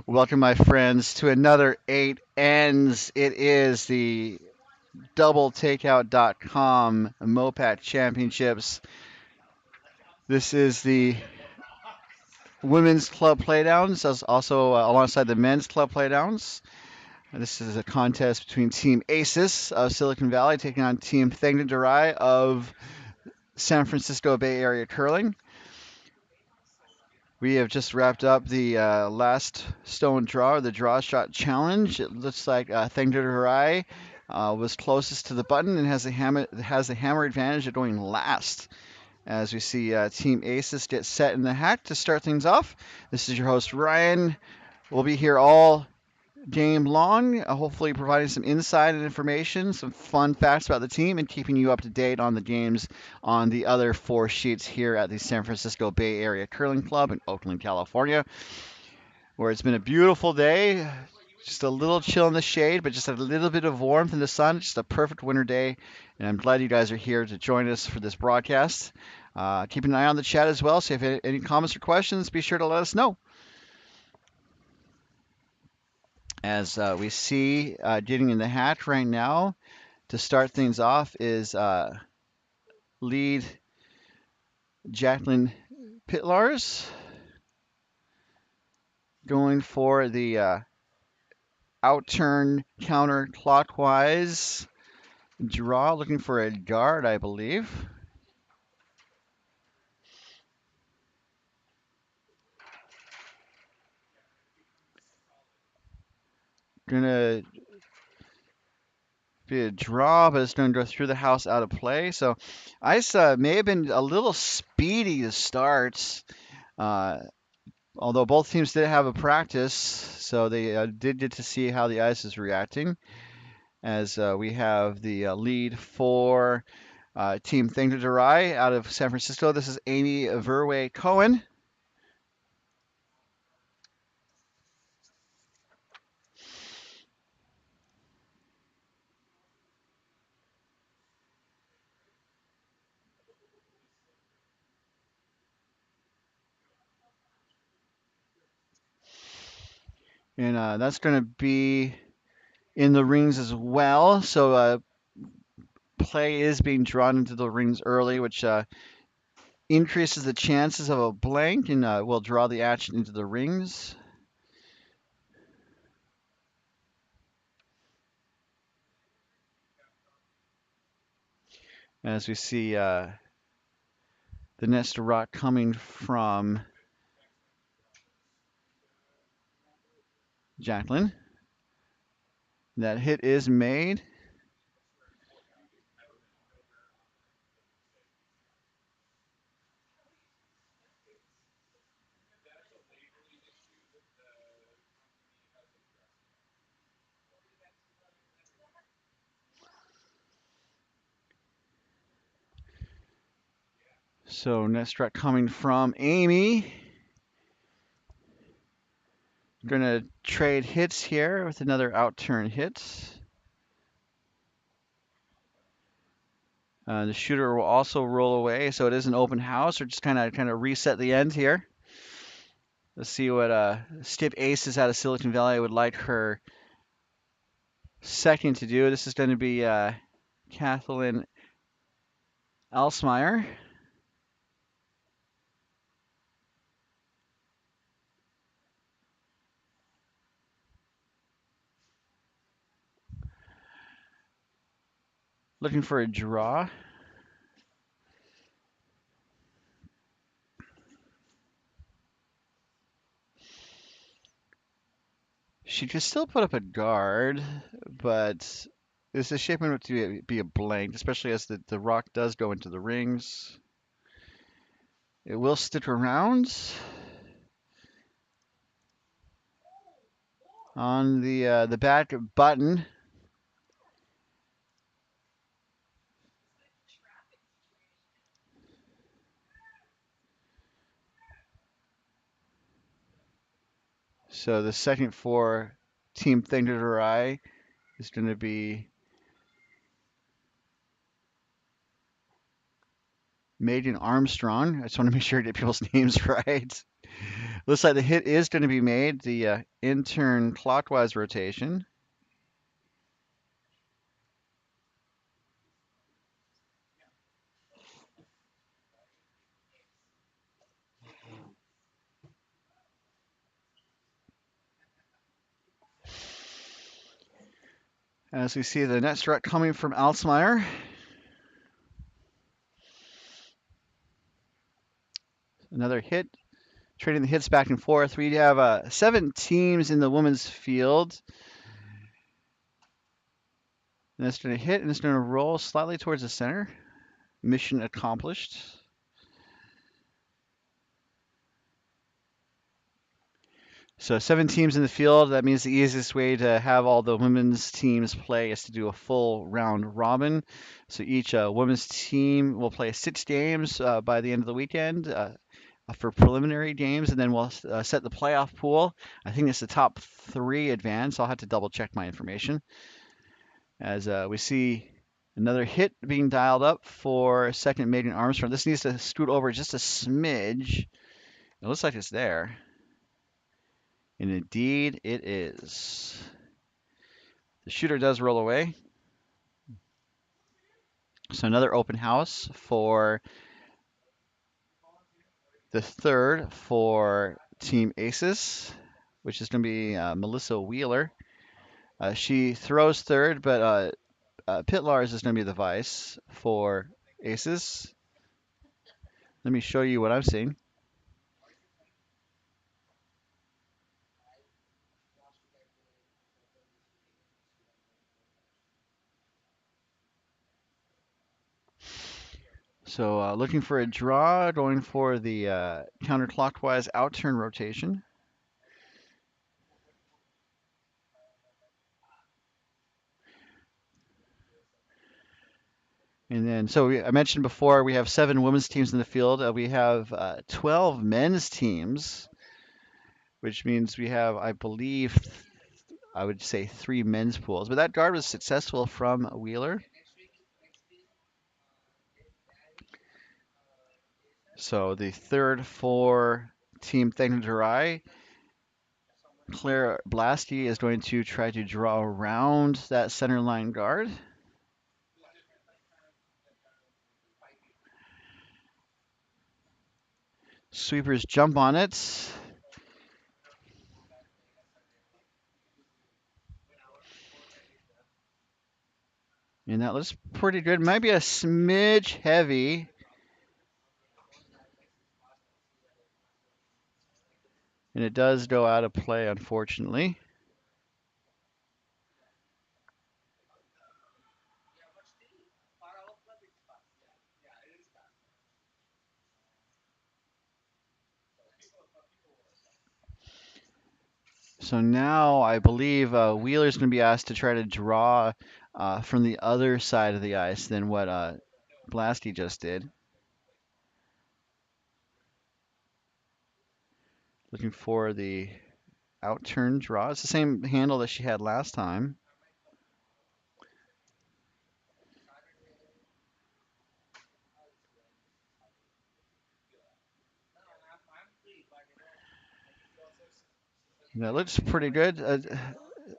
Welcome, my friends, to another 8 ends. It is the doubletakeout.com MoPac Championships. This is the women's club playdowns, as also alongside the men's club playdowns. This is a contest between Team Asis of Silicon Valley taking on Team Thangadurai of San Francisco Bay Area Curling. We have just wrapped up the last stone draw, or the draw shot challenge. It looks like Thangadurai was closest to the button and has the hammer advantage of going last. As we see Team Aces get set in the hack to start things off. This is your host Ryan. We'll be here all game long, hopefully providing some insight and information, some fun facts about the team, and keeping you up to date on the games on the other four sheets here at the San Francisco Bay Area Curling Club in Oakland, California, where it's been a beautiful day. Just a little chill in the shade, but just a little bit of warmth in the sun. Just a perfect winter day, and I'm glad you guys are here to join us for this broadcast. Keep an eye on the chat as well, so if you have any comments or questions, be sure to let us know. As we see, getting in the hatch right now to start things off is lead Jacqueline Pitlars going for the outturn counterclockwise draw, looking for a guard, I believe. Gonna be a draw, but it's going to go through the house out of play. So Ice may have been a little speedy to start, although both teams did have a practice, so they did get to see how the ice is reacting. As we have the lead for Team Thangadurai out of San Francisco. This is Amy Verway Cohen. And that's going to be in the rings as well. So play is being drawn into the rings early, which increases the chances of a blank, and will draw the action into the rings. As we see the next rock coming from Jacqueline. That hit is made. So next strike coming from Amy. Gonna trade hits here with another outturn hit. The shooter will also roll away, so it is an open house, or just kind of reset the end here. Let's see what Stip Aces out of Silicon Valley would like her second to do. This is going to be Kathleen Alsmeyer. Looking for a draw. She could still put up a guard, but this is shaping up to be a blank, especially as the rock does go into the rings. It will stick around on the back button. So the second for Team Thangadurai is going to be Megan Armstrong. I just want to make sure I get people's names right. Looks like the hit is going to be made. The intern clockwise rotation. As we see the net strut coming from Alsmeyer. Another hit. Trading the hits back and forth. We have 7 teams in the women's field. And it's going to hit and it's going to roll slightly towards the center. Mission accomplished. So 7 teams in the field. That means the easiest way to have all the women's teams play is to do a full round robin. So each women's team will play 6 games by the end of the weekend for preliminary games, and then we'll set the playoff pool. I think it's the top 3 advance. I'll have to double check my information. As we see another hit being dialed up for second Megan Armstrong. This needs to scoot over just a smidge. It looks like it's there. And indeed it is. The shooter does roll away. So another open house for the third for Team Asis, which is going to be Melissa Wheeler. She throws third, but Pit Lars is going to be the vice for Asis. Let me show you what I'm seeing. So looking for a draw, going for the counterclockwise outturn rotation. And then, I mentioned before, we have 7 women's teams in the field. We have 12 men's teams, which means we have, I believe, I would say 3 men's pools. But that guard was successful from Wheeler. So the third for Team Thangadurai, Claire Blasky is going to try to draw around that center line guard. Sweepers jump on it. And that looks pretty good. Might be a smidge heavy. And it does go out of play, unfortunately. So now I believe Wheeler's going to be asked to try to draw from the other side of the ice than what Blasky just did. Looking for the outturn draw. It's the same handle that she had last time. That looks pretty good.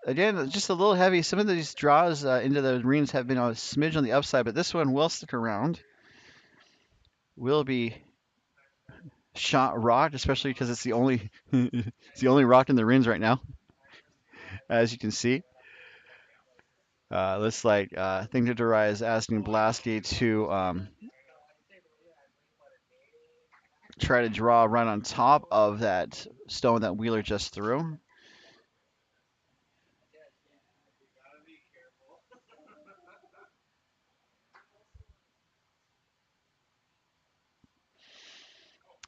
Again, just a little heavy. Some of these draws into the greens have been a smidge on the upside, but this one will stick around. Will be shot rocked, especially because it's the only it's the only rock in the rings right now, as you can see. Looks like Thangadurai is asking Blasky to try to draw right on top of that stone that Wheeler just threw.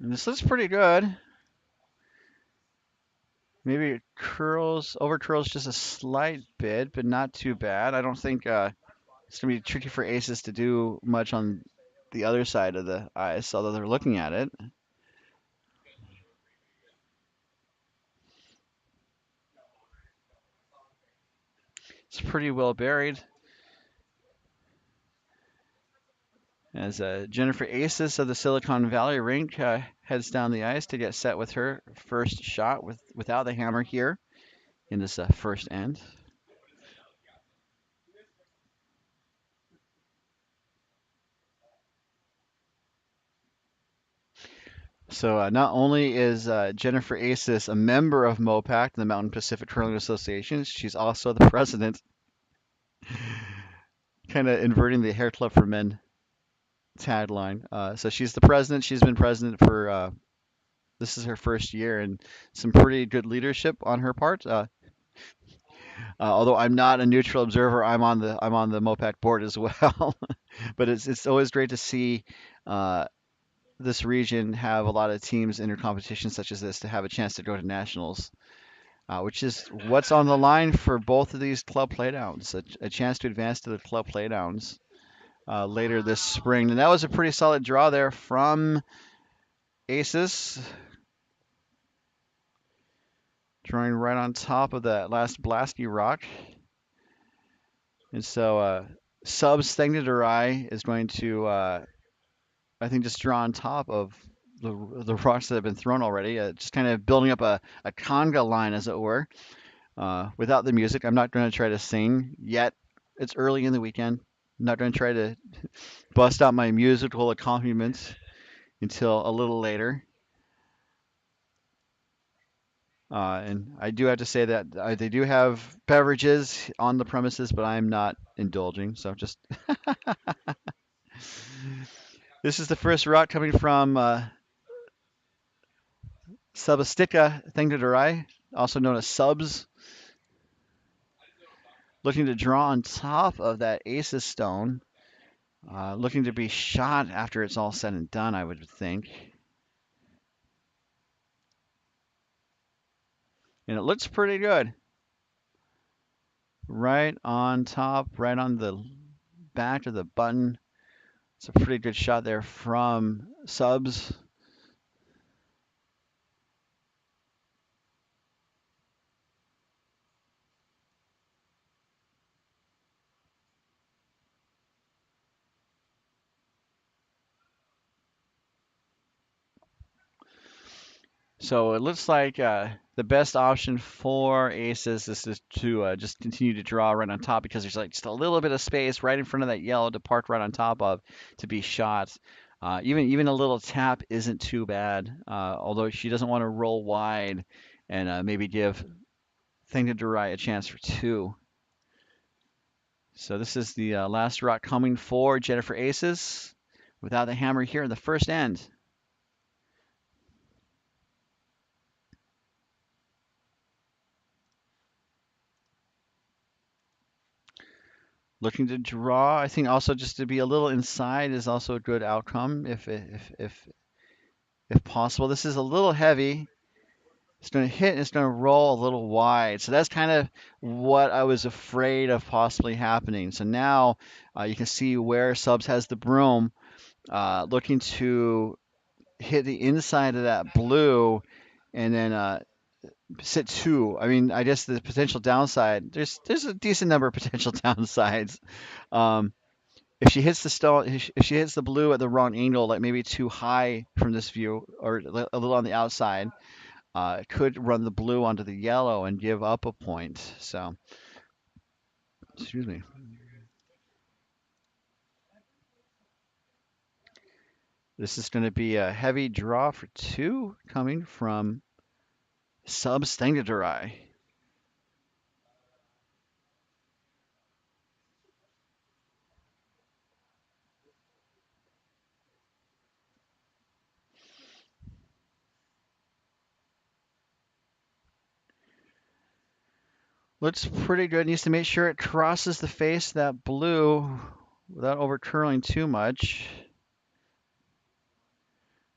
And this looks pretty good. Maybe it curls, over curls just a slight bit, but not too bad. I don't think it's going to be tricky for Aces to do much on the other side of the ice, although they're looking at it. It's pretty well buried. As Jennifer Asis of the Silicon Valley rink heads down the ice to get set with her first shot without the hammer here in this first end. So not only is Jennifer Asis a member of MoPac, the Mountain Pacific Curling Association, she's also the president, kind of inverting the Hair Club for Men tagline. So she's the president. She's been president for this is her first year, and some pretty good leadership on her part. Although I'm not a neutral observer, I'm on the MoPac board as well. But it's always great to see uh, this region have a lot of teams enter competitions such as this to have a chance to go to nationals, which is what's on the line for both of these club playdowns, a chance to advance to the club playdowns later this spring. And that was a pretty solid draw there from Asis, drawing right on top of that last Blasky rock. And so Subs Thangadurai is going to, I think, just draw on top of the rocks that have been thrown already, just kind of building up a conga line, as it were, without the music. I'm not going to try to sing yet. It's early in the weekend. I'm not going to try to bust out my musical accompaniment until a little later. And I do have to say that they do have beverages on the premises, but I'm not indulging. So just this is the first rock coming from Subastika Thangadurai, also known as Subs, looking to draw on top of that Aces stone, looking to be shot after it's all said and done, I would think. And it looks pretty good. Right on top, right on the back of the button. It's a pretty good shot there from Subs. So it looks like the best option for Aces is to just continue to draw right on top because there's like just a little bit of space right in front of that yellow to park right on top of to be shot. Even a little tap isn't too bad, although she doesn't want to roll wide and maybe give Thangadurai a chance for two. So this is the last rock coming for Jennifer Aces without the hammer here in the first end. Looking to draw, I think also just to be a little inside is also a good outcome if possible. This is a little heavy. It's going to hit and it's going to roll a little wide. So that's kind of what I was afraid of possibly happening. So now you can see where Subs has the broom, looking to hit the inside of that blue and then sit two. I mean, I guess the potential downside, there's a decent number of potential downsides. Um, if she hits the stone, if she hits the blue at the wrong angle, like maybe too high from this view or a little on the outside, it could run the blue onto the yellow and give up a point. So, excuse me. This is going to be a heavy draw for two coming from Subs Thangadurai. Looks pretty good. Needs to make sure it crosses the face of that blue without over curling too much.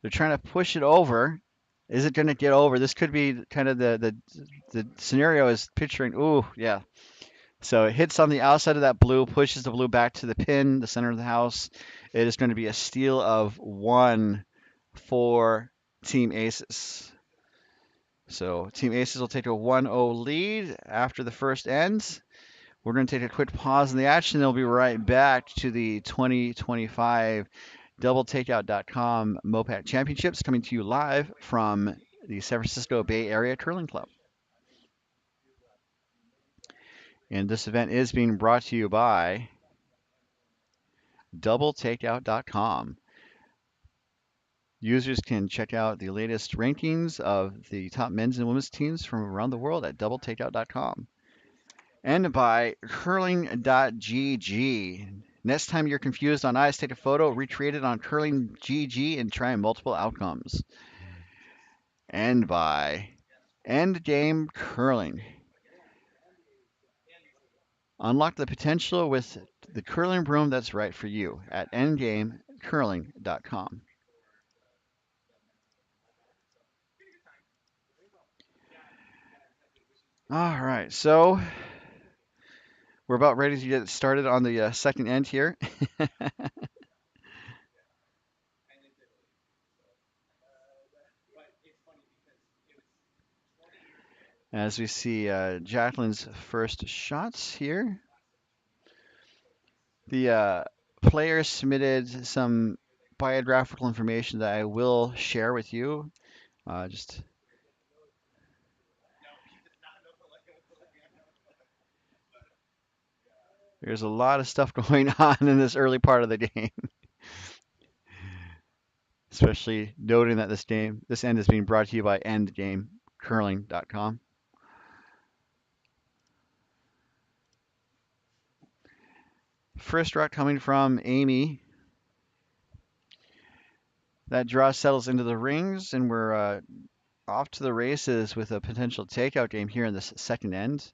They're trying to push it over. Is it going to get over? This could be kind of the scenario is picturing. Ooh, yeah. So it hits on the outside of that blue, pushes the blue back to the pin, the center of the house. It is going to be a steal of one for Team Aces. So Team Aces will take a 1-0 lead after the first ends. We're going to take a quick pause in the action. They'll be right back to the 2025 DoubleTakeout.com MoPac Championships coming to you live from the San Francisco Bay Area Curling Club. And this event is being brought to you by DoubleTakeout.com. Users can check out the latest rankings of the top men's and women's teams from around the world at DoubleTakeout.com. And by Curling.gg. Next time you're confused on ice, take a photo, recreate it on Curling.gg, and try multiple outcomes. And by Endgame Curling. Unlock the potential with the curling broom that's right for you at endgamecurling.com. All right, so we're about ready to get started on the second end here. As we see Jacqueline's first shots here. The players submitted some biographical information that I will share with you. Just there's a lot of stuff going on in this early part of the game, especially noting that this end is being brought to you by endgamecurling.com. First draw coming from Amy. That draw settles into the rings, and we're off to the races with a potential takeout game here in this second end.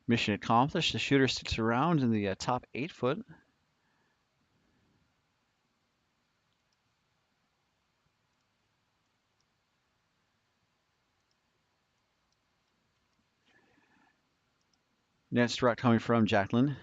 Mission accomplished. The shooter sticks around in the top 8 foot. Next draw coming from Jacqueline.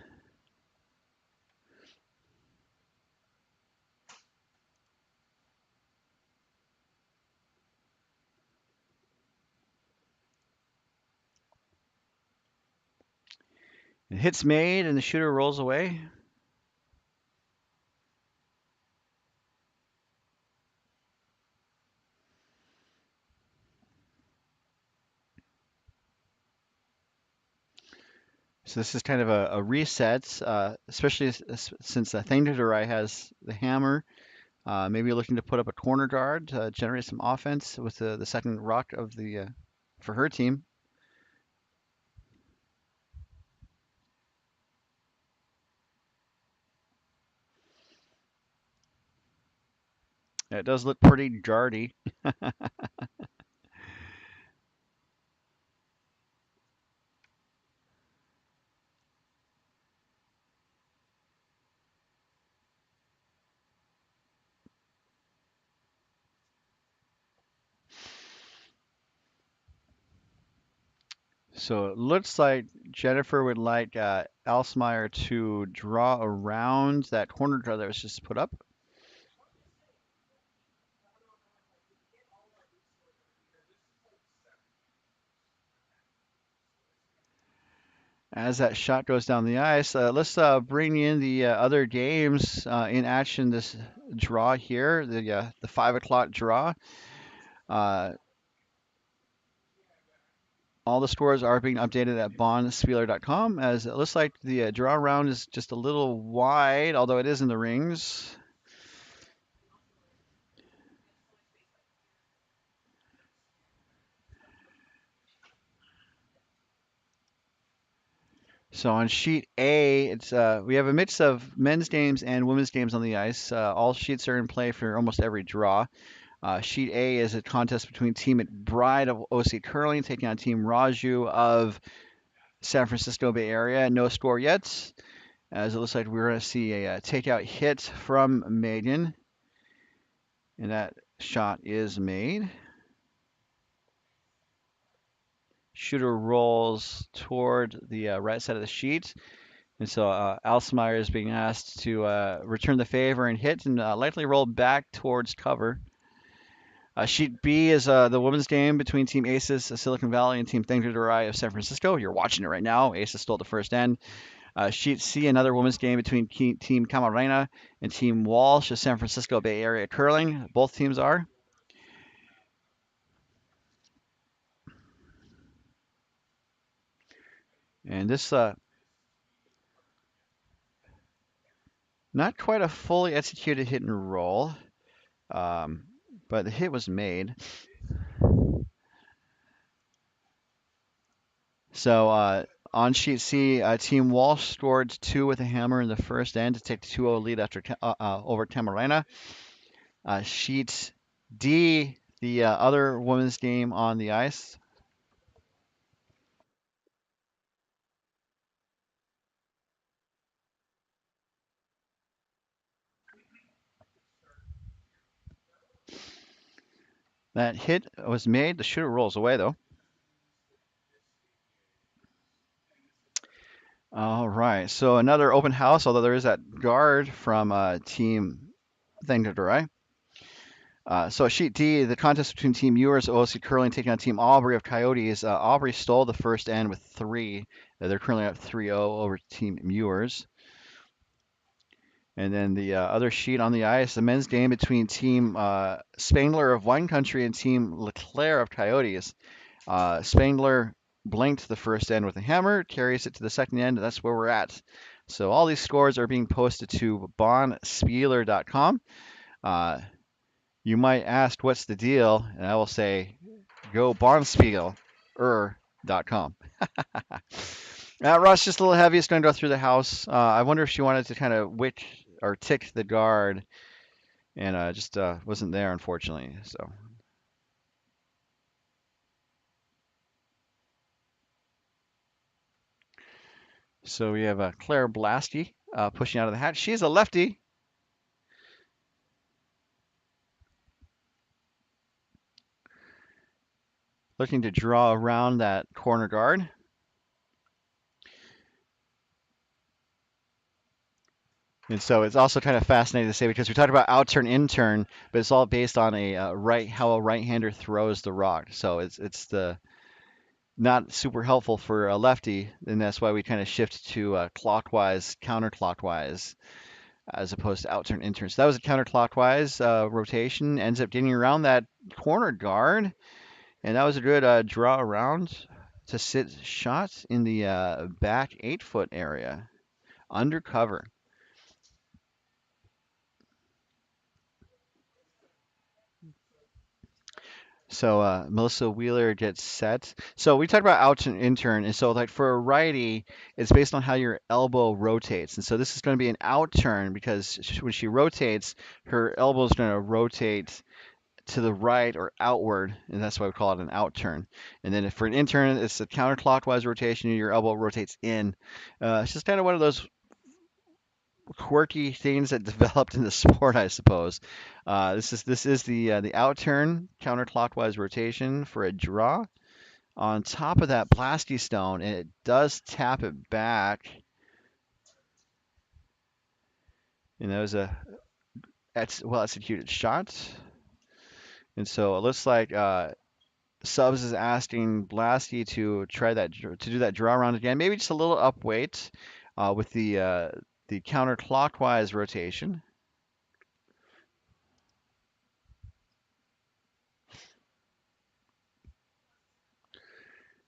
The hit's made, and the shooter rolls away. So this is kind of a reset, especially since Thangadurai has the hammer. Maybe looking to put up a corner guard to generate some offense with the second rock of the for her team. It does look pretty jardy. So it looks like Jennifer would like Alsmeyer to draw around that corner draw that was just put up. As that shot goes down the ice, let's bring in the other games in action. This draw here, the 5 o'clock draw. Uh, all the scores are being updated at bondspieler.com, as it looks like the draw round is just a little wide, although it is in the rings. So on sheet A, it's we have a mix of men's games and women's games on the ice. All sheets are in play for almost every draw. Sheet A is a contest between Team McBride of OC Curling taking on Team Raju of San Francisco Bay Area. No score yet, as it looks like we're going to see a takeout hit from Megan, and that shot is made. Shooter rolls toward the right side of the sheet. And so Alsmeyer is being asked to return the favor and hit and likely roll back towards cover. Sheet B is the women's game between Team Asis of Silicon Valley and Team Thangadurai of San Francisco. You're watching it right now. Asis stole the first end. Sheet C, another women's game between Team Camarena and Team Walsh of San Francisco Bay Area Curling. Both teams are. And this, not quite a fully executed hit and roll, um, but the hit was made. So on sheet C, Team Walsh scored two with a hammer in the first end to take the 2-0 lead after over Camarena. Sheet D, the other women's game on the ice. That hit was made. The shooter rolls away though. All right. So another open house, although there is that guard from Team Thangadurai. So sheet D, the contest between Team Ewers of OC Curling taking on Team Aubrey of Coyotes. Aubrey stole the first end with three. They're currently up 3-0 over Team Ewers. And then the other sheet on the ice, the men's game between Team Spangler of Wine Country and Team Leclerc of Coyotes. Spangler blanked the first end with a hammer, carries it to the second end, and that's where we're at. So all these scores are being posted to bonspieler.com. You might ask, what's the deal? And I will say, go bonspieler.com. Russ, just a little heavy. It's going to go through the house. I wonder if she wanted to kind of wick or tick the guard, and just wasn't there, unfortunately. So we have Claire Blasty pushing out of the hat. She's a lefty. Looking to draw around that corner guard. And so it's also kind of fascinating to say because we talked about outturn, inturn, but it's all based on how a right-hander throws the rock. So it's the not super helpful for a lefty, and that's why we kind of shift to clockwise, counterclockwise, as opposed to outturn, inturn. So that was a counterclockwise rotation. Ends up getting around that corner guard, and that was a good draw around to sit shot in the back 8-foot area, under cover. So Melissa Wheeler gets set. So we talked about out and intern, and so like for a righty, it's based on how your elbow rotates. And so this is going to be an out turn because when she rotates, her elbow is going to rotate to the right or outward, and that's why we call it an out turn. And then if for an intern, it's a counterclockwise rotation, your elbow rotates in. It's just kind of one of those quirky things that developed in the sport, I suppose. This is the out turn counterclockwise rotation for a draw. On top of that Blasty stone, and it does tap it back. And that was a well executed shot. And so it looks like Subs is asking Blasty to try that to do that draw around again, maybe just a little up weight with the counterclockwise rotation.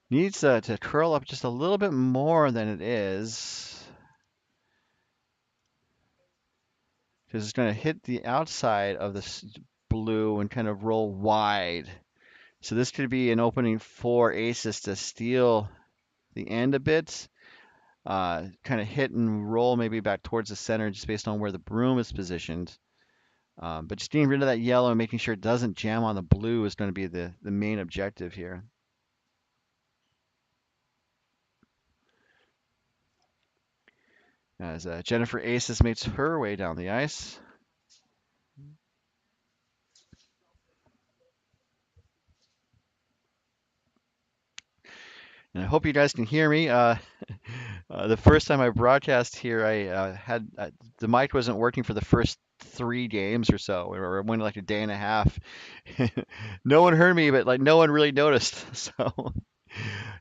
Needs to curl up just a little bit more than it is because it's going to hit the outside of this blue and kind of roll wide. So this could be an opening for Asis to steal the end a bit, kind of hit and roll maybe back towards the center just based on where the broom is positioned. But just getting rid of that yellow and making sure it doesn't jam on the blue is going to be the main objective here. As Jennifer Asis makes her way down the ice. And I hope you guys can hear me. The first time I broadcast here, I had the mic wasn't working for the first 3 games or so, or went like a day and a half. No one heard me, but like no one really noticed. So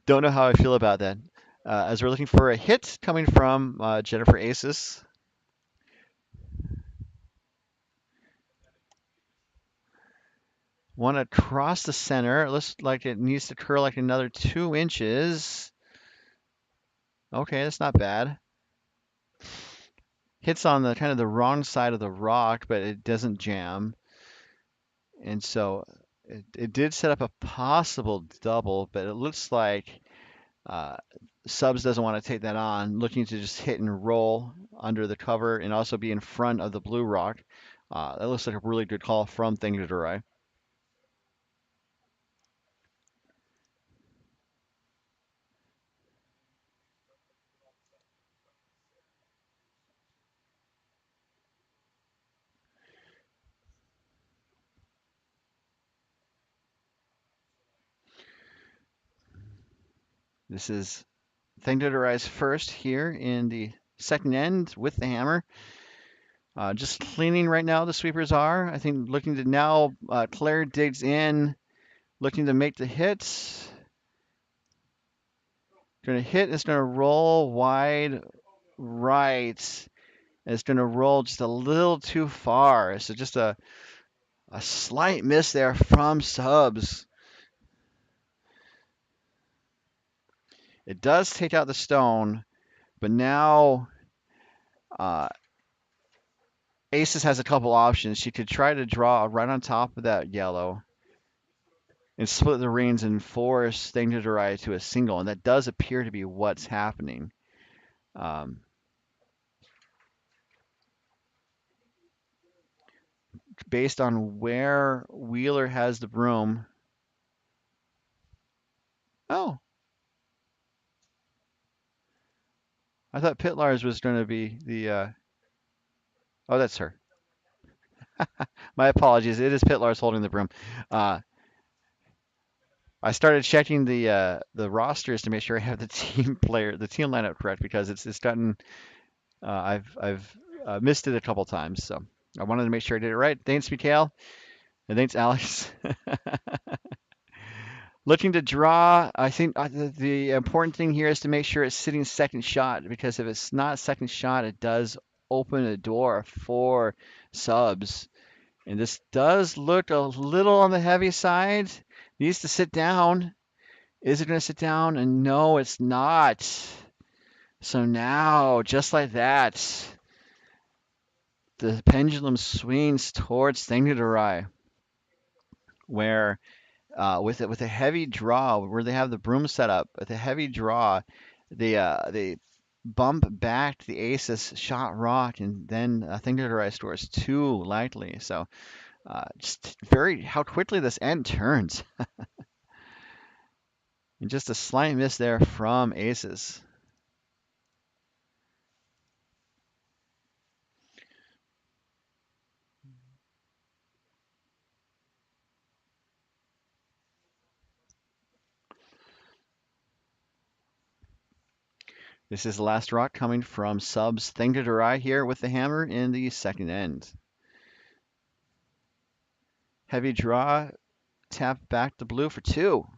don't know how I feel about that. As we're looking for a hit coming from Jennifer Asis. One across the center. It looks like it needs to curl like another 2 inches. Okay, that's not bad. Hits on the kind of the wrong side of the rock, but it doesn't jam. And so it did set up a possible double, but it looks like uh, Subs doesn't want to take that on, looking to just hit and roll under the cover and also be in front of the blue rock. That looks like a really good call from Thangadurai. This is Thangadurai's first here in the second end with the hammer. Just cleaning right now, the sweepers are. I think looking to now, Claire digs in, looking to make the hit. Going to hit, it's going to roll wide right. It's going to roll just a little too far. So just a slight miss there from Subs. It does take out the stone, but now uh, Aces has a couple options. She could try to draw right on top of that yellow and split the reins and force Thangadurai to a single, and that does appear to be what's happening. Um, Based on where Wheeler has the broom. Oh, I thought Pitlars was going to be the. Oh, that's her. My apologies. It is Pitlars holding the broom. Uh, I started checking the rosters to make sure I have the the team lineup correct because it's gotten I've missed it a couple times, so I wanted to make sure I did it right. Thanks, Mikhail, and thanks, Alex. Looking to draw, I think the important thing here is to make sure it's sitting second shot because if it's not second shot, it does open a door for Subs. And this does look a little on the heavy side. Needs to sit down. Is it going to sit down? And no, it's not. So now, just like that, the pendulum swings towards Thangadurai, where with a heavy draw, where they have the broom set up, with a heavy draw, they bump back the Asis shot rock, and then Thangadurai scores too lightly. So just very how quickly this end turns, and just a slight miss there from Aces. This is the last rock coming from Subs Thangadurai here with the hammer in the second end. Heavy draw, tap back to blue for 2.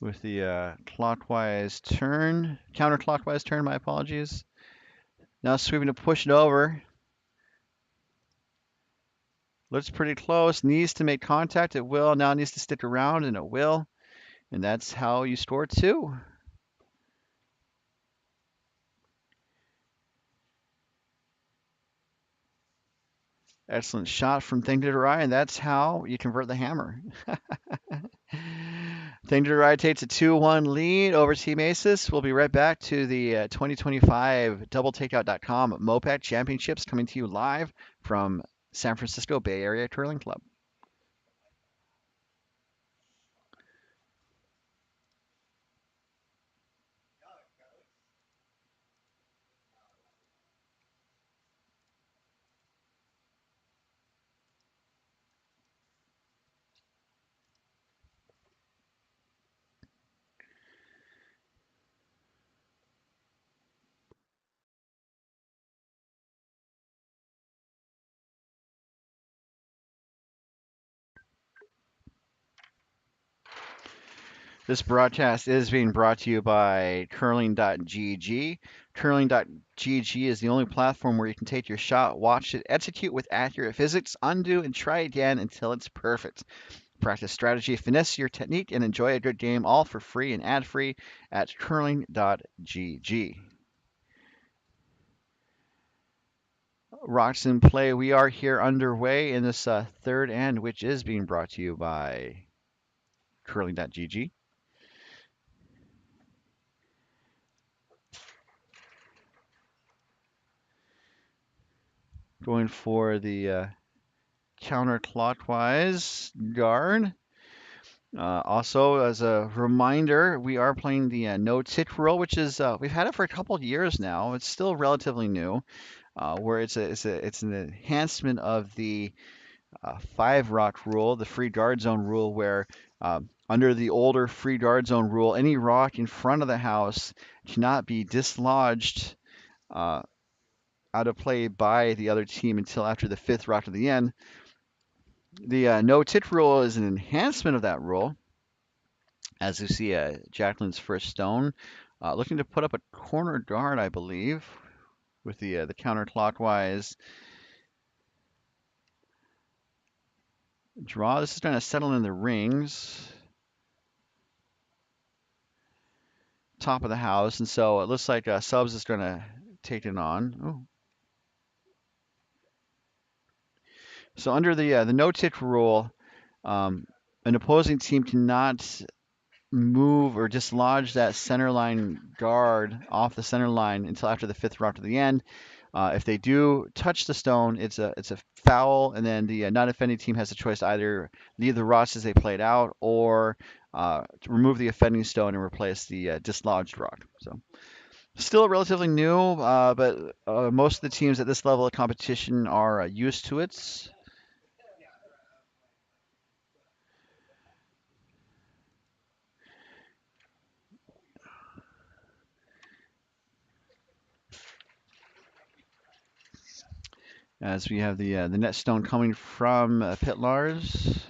With the clockwise turn, counterclockwise turn, my apologies. Now sweeping to push it over. Looks pretty close, needs to make contact, it will. Now it needs to stick around, and it will. And that's how you score 2. Excellent shot from Thangadurai, and that's how you convert the hammer. Thangadurai takes a 2-1 lead over Team Asis. We'll be right back to the 2025 doubletakeout.com MoPac Championships coming to you live from San Francisco Bay Area Curling Club. This broadcast is being brought to you by curling.gg. Curling.gg is the only platform where you can take your shot, watch it, execute with accurate physics, undo, and try again until it's perfect. Practice strategy, finesse your technique, and enjoy a good game all for free and ad-free at curling.gg. Rocks in play. We are here underway in this third end, which is being brought to you by curling.gg. Going for the counterclockwise guard. Also, as a reminder, we are playing the no tick rule, which is we've had it for a couple of years now. It's still relatively new, where it's an enhancement of the 5 rock rule, the free guard zone rule, where under the older free guard zone rule, any rock in front of the house cannot be dislodged out of play by the other team until after the 5th rock of the end. The no tit rule is an enhancement of that rule. As you see, Jacqueline's first stone, looking to put up a corner guard, I believe, with the counterclockwise draw. This is going to settle in the rings, top of the house, and so it looks like Subs is going to take it on. Ooh. So under the no tit rule, an opposing team cannot move or dislodge that center line guard off the center line until after the 5th rock to the end. If they do touch the stone, it's a foul, and then the non-offending team has a choice to either leave the rocks as they played out or to remove the offending stone and replace the dislodged rock. So still relatively new, but most of the teams at this level of competition are used to it. As we have the net stone coming from Pitlars.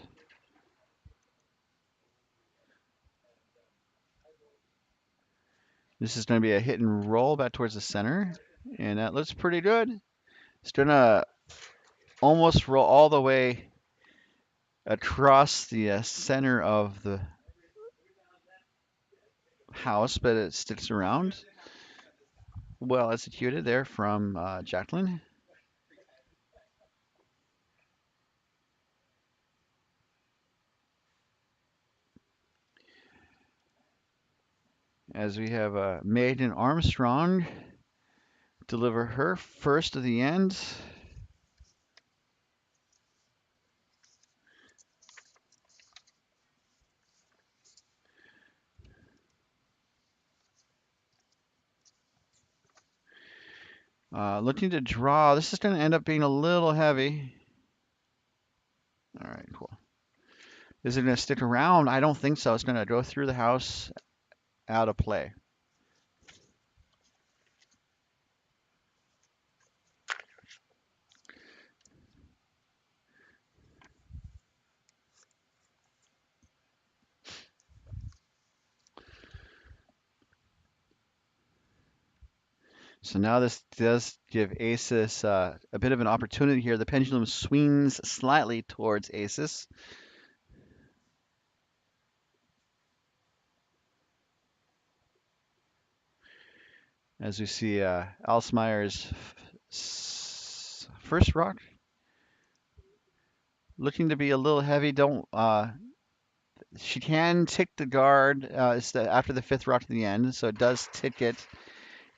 This is going to be a hit and roll back towards the center, and that looks pretty good. It's going to almost roll all the way across the center of the house, but it sticks around. Well executed there from Jacqueline. As we have Maiden Armstrong deliver her first of the end. Looking to draw. This is going to end up being a little heavy. All right, cool. Is it going to stick around? I don't think so. It's going to go through the house, out of play. So now this does give Asis a bit of an opportunity here. The pendulum swings slightly towards Asis. As we see Alsmeyer's first rock looking to be a little heavy. She can tick the guard after the 5th rock to the end, so it does tick it.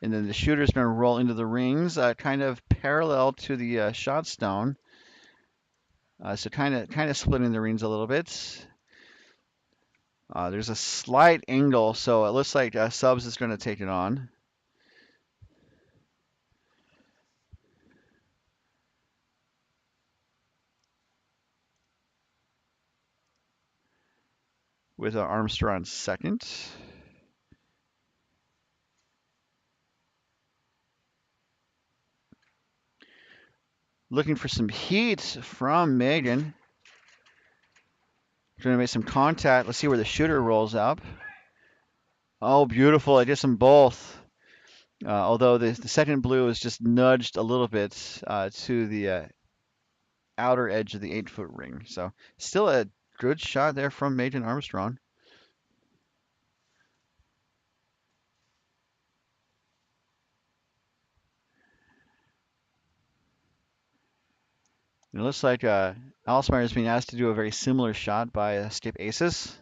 And then the shooter's going to roll into the rings, kind of parallel to the shot stone. So kind of splitting the rings a little bit. There's a slight angle, so it looks like Subs is going to take it on. With Armstrong second. Looking for some heat from Megan. Trying to make some contact. Let's see where the shooter rolls up. Oh, beautiful. I guess them both. Although the second blue is just nudged a little bit to the outer edge of the 8-foot ring. So still a good shot there from Maiden Armstrong. It looks like Alsmeyer is being asked to do a very similar shot by Skip Asis.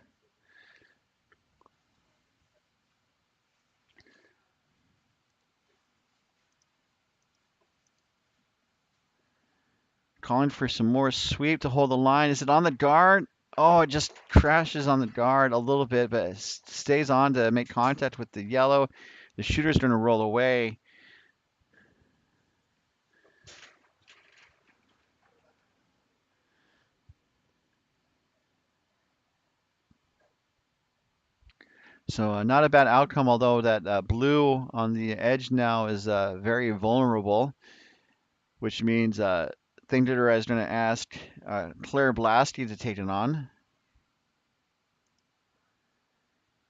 Calling for some more sweep to hold the line. Is it on the guard? Oh, it just crashes on the guard a little bit, but it stays on to make contact with the yellow. The shooter's going to roll away. So not a bad outcome, although that blue on the edge now is very vulnerable, which means Thangadurai is going to ask Claire Blasky to take it on.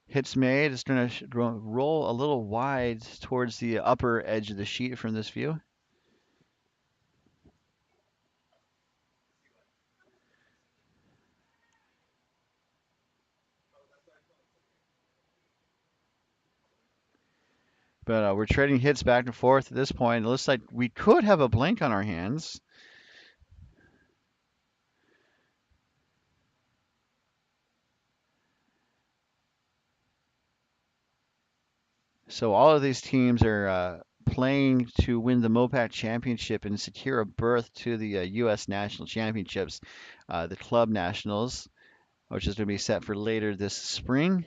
Hits made. It's going to roll a little wide towards the upper edge of the sheet from this view. But we're trading hits back and forth at this point. It looks like we could have a blank on our hands. So all of these teams are playing to win the MoPac championship and secure a berth to the U.S. National Championships, the Club Nationals, which is going to be set for later this spring.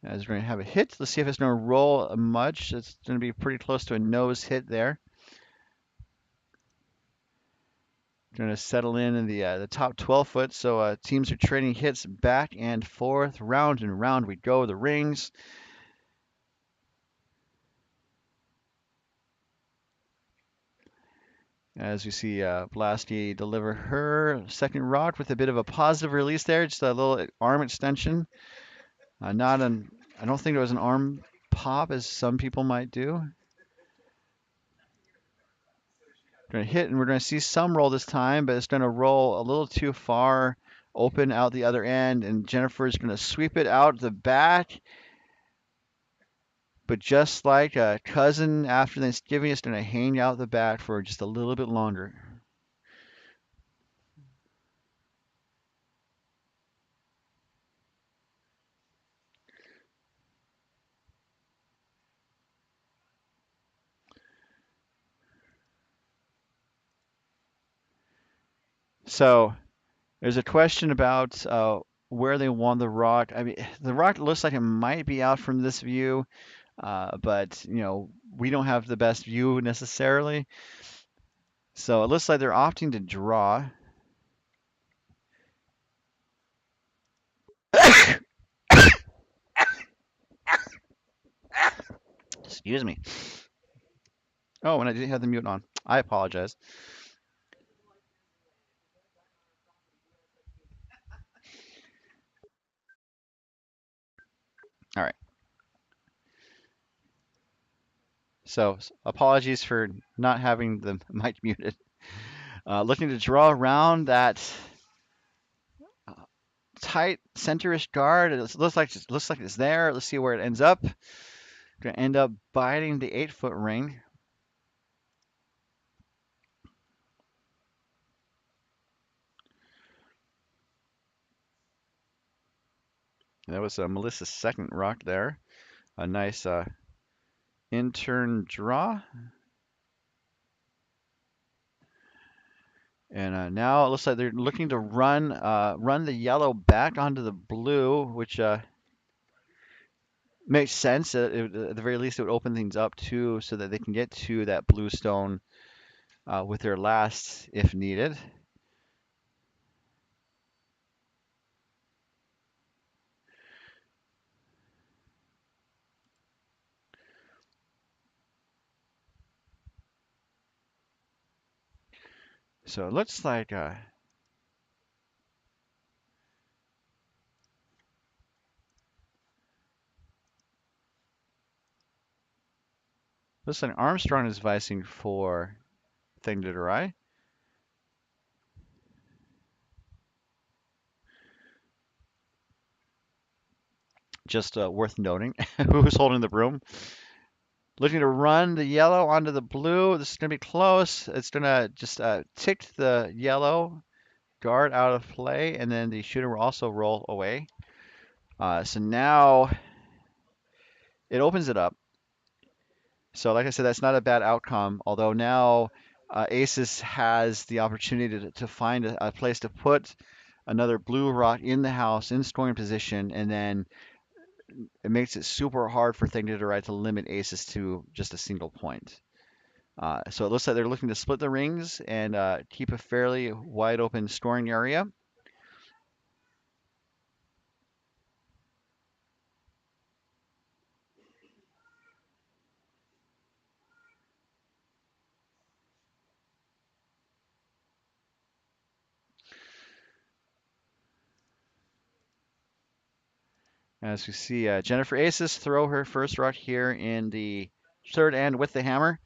As we're going to have a hit, let's see if it's going to roll much. It's going to be pretty close to a nose hit there. Going to settle in the top 12 foot. So teams are trading hits back and forth, round and round we go. The rings. As we see Blasky deliver her second rock with a bit of a positive release there, just a little arm extension. Not an, I don't think it was an arm pop as some people might do. Going to hit and we're going to see some roll this time, but it's going to roll a little too far open out the other end, and Jennifer's going to sweep it out the back. But just like a cousin after Thanksgiving, it's going to hang out the back for just a little bit longer. So there's a question about where they won the rock. I mean, the rock looks like it might be out from this view, but we don't have the best view necessarily. So it looks like they're opting to draw. Excuse me. Oh, and I didn't have the mute on. I apologize. All right. So apologies for not having the mic muted. Looking to draw around that tight centerish guard. It looks like it's there. Let's see where it ends up. Gonna end up biting the 8-foot ring. That was Melissa's second rock there. A nice in-turn draw. And now it looks like they're looking to run the yellow back onto the blue, which makes sense. At the very least, it would open things up too, so that they can get to that blue stone with their last if needed. So it looks like Armstrong is vicing for Thangadurai. Just worth noting who's holding the broom. Looking to run the yellow onto the blue. This is going to be close. It's going to just tick the yellow guard out of play, and then the shooter will also roll away. So now it opens it up. So like I said, that's not a bad outcome. Although now Asis has the opportunity to find a place to put another blue rock in the house in scoring position, and then it makes it super hard for Thangadurai to limit Asis to just a single point. So it looks like they're looking to split the rings and keep a fairly wide open scoring area. As we see Jennifer Asis throw her first rock here in the third end with the hammer,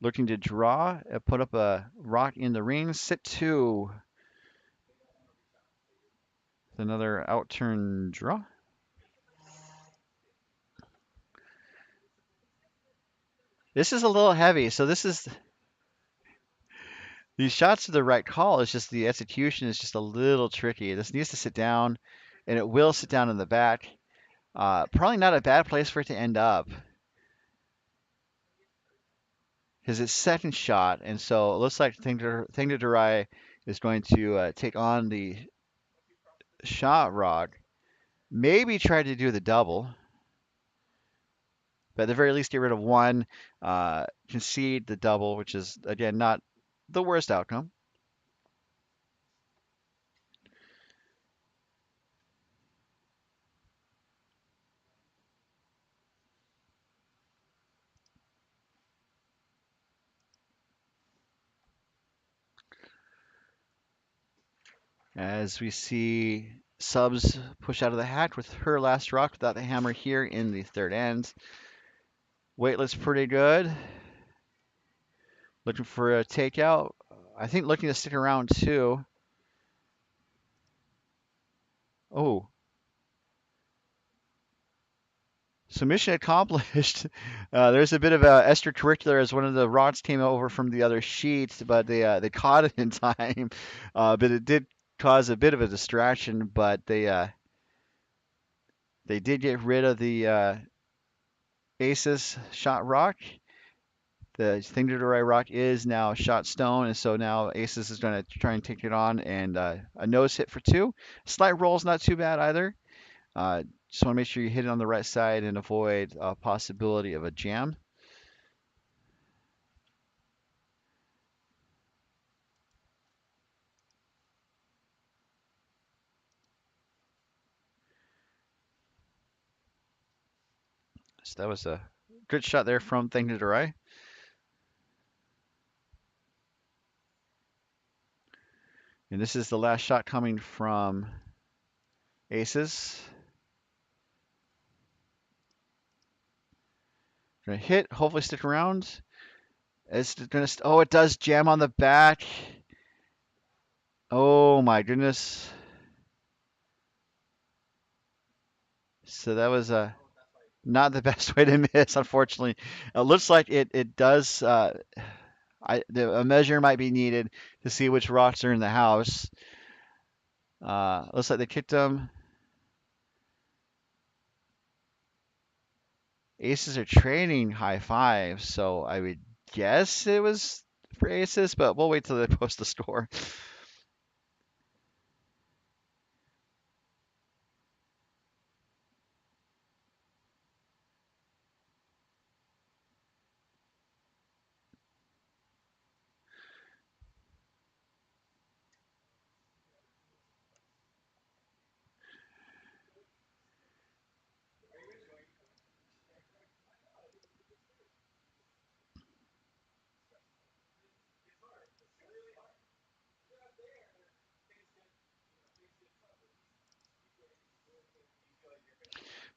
looking to draw, put up a rock in the ring, sit two, with another outturn draw. This is a little heavy, so this is these shots are the right call. It's just the execution is just a little tricky. This needs to sit down, and it will sit down in the back. Probably not a bad place for it to end up because it's second shot, and so it looks like Thangadurai is going to take on the shot rock. Maybe try to do the double, but at the very least get rid of one, concede the double, which is again not the worst outcome. As we see subs push out of the hat with her last rock without the hammer here in the third end. Weightless pretty good. Looking for a takeout. I think looking to stick around too. Oh, so mission accomplished. There's a bit of a extracurricular as one of the rods came over from the other sheet, but they caught it in time. But it did cause a bit of a distraction. But they did get rid of the Asis shot rock. The thing to the right rock is now shot stone, and so now Asis is going to try and take it on, and a nose hit for two. Slight roll's not too bad either. Uh, just want to make sure you hit it on the right side and avoid a possibility of a jam. So that was a good shot there from Thangadurai. And this is the last shot coming from Aces. Gonna hit, hopefully stick around. It's gonna, oh, it does jam on the back. Oh my goodness. So that was not the best way to miss, unfortunately. It looks like it does. A measure might be needed to see which rocks are in the house. Looks like they kicked them. Aces are trading high fives, so I would guess it was for aces, but we'll wait till they post the score.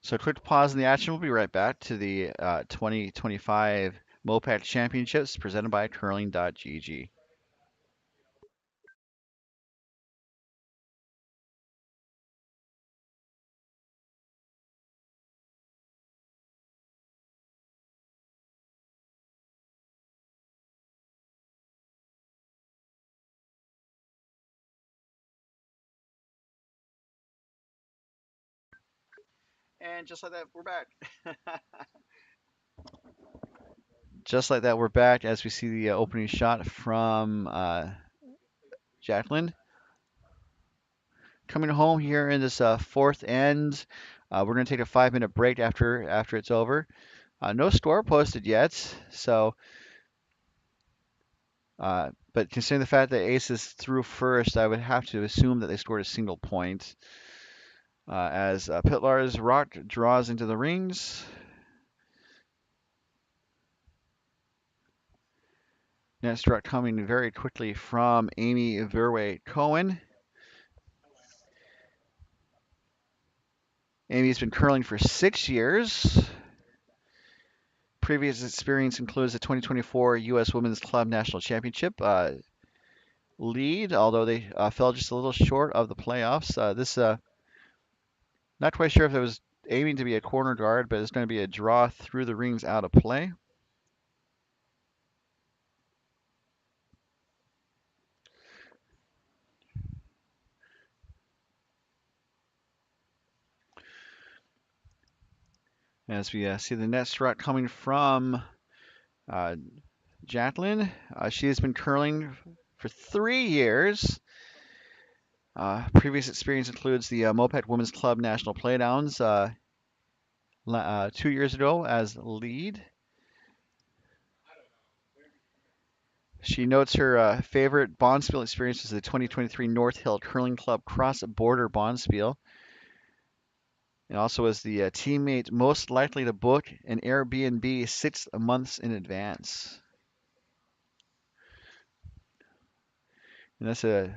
So quick pause in the action. We'll be right back to the 2025 MoPac Championships presented by curling.gg. And just like that, we're back. Just like that, we're back as we see the opening shot from Jacqueline. Coming home here in this fourth end. We're going to take a 5-minute break after it's over. No score posted yet, so but considering the fact that Asis threw first, I would have to assume that they scored a single point. As Pitlar's rock draws into the rings. Next rock coming very quickly from Amy Verway Cohen. Amy's been curling for 6 years. Previous experience includes the 2024 U.S. Women's Club National Championship lead, although they fell just a little short of the playoffs. Not quite sure if it was aiming to be a corner guard, but it's going to be a draw through the rings out of play. As we see the net strut coming from Jacqueline. She has been curling for 3 years. Previous experience includes the MoPac Women's Club National Playdowns 2 years ago as lead. She notes her favorite Bonspiel experience is the 2023 North Hill Curling Club Cross Border Bonspiel. And also was the teammate most likely to book an Airbnb 6 months in advance. And that's a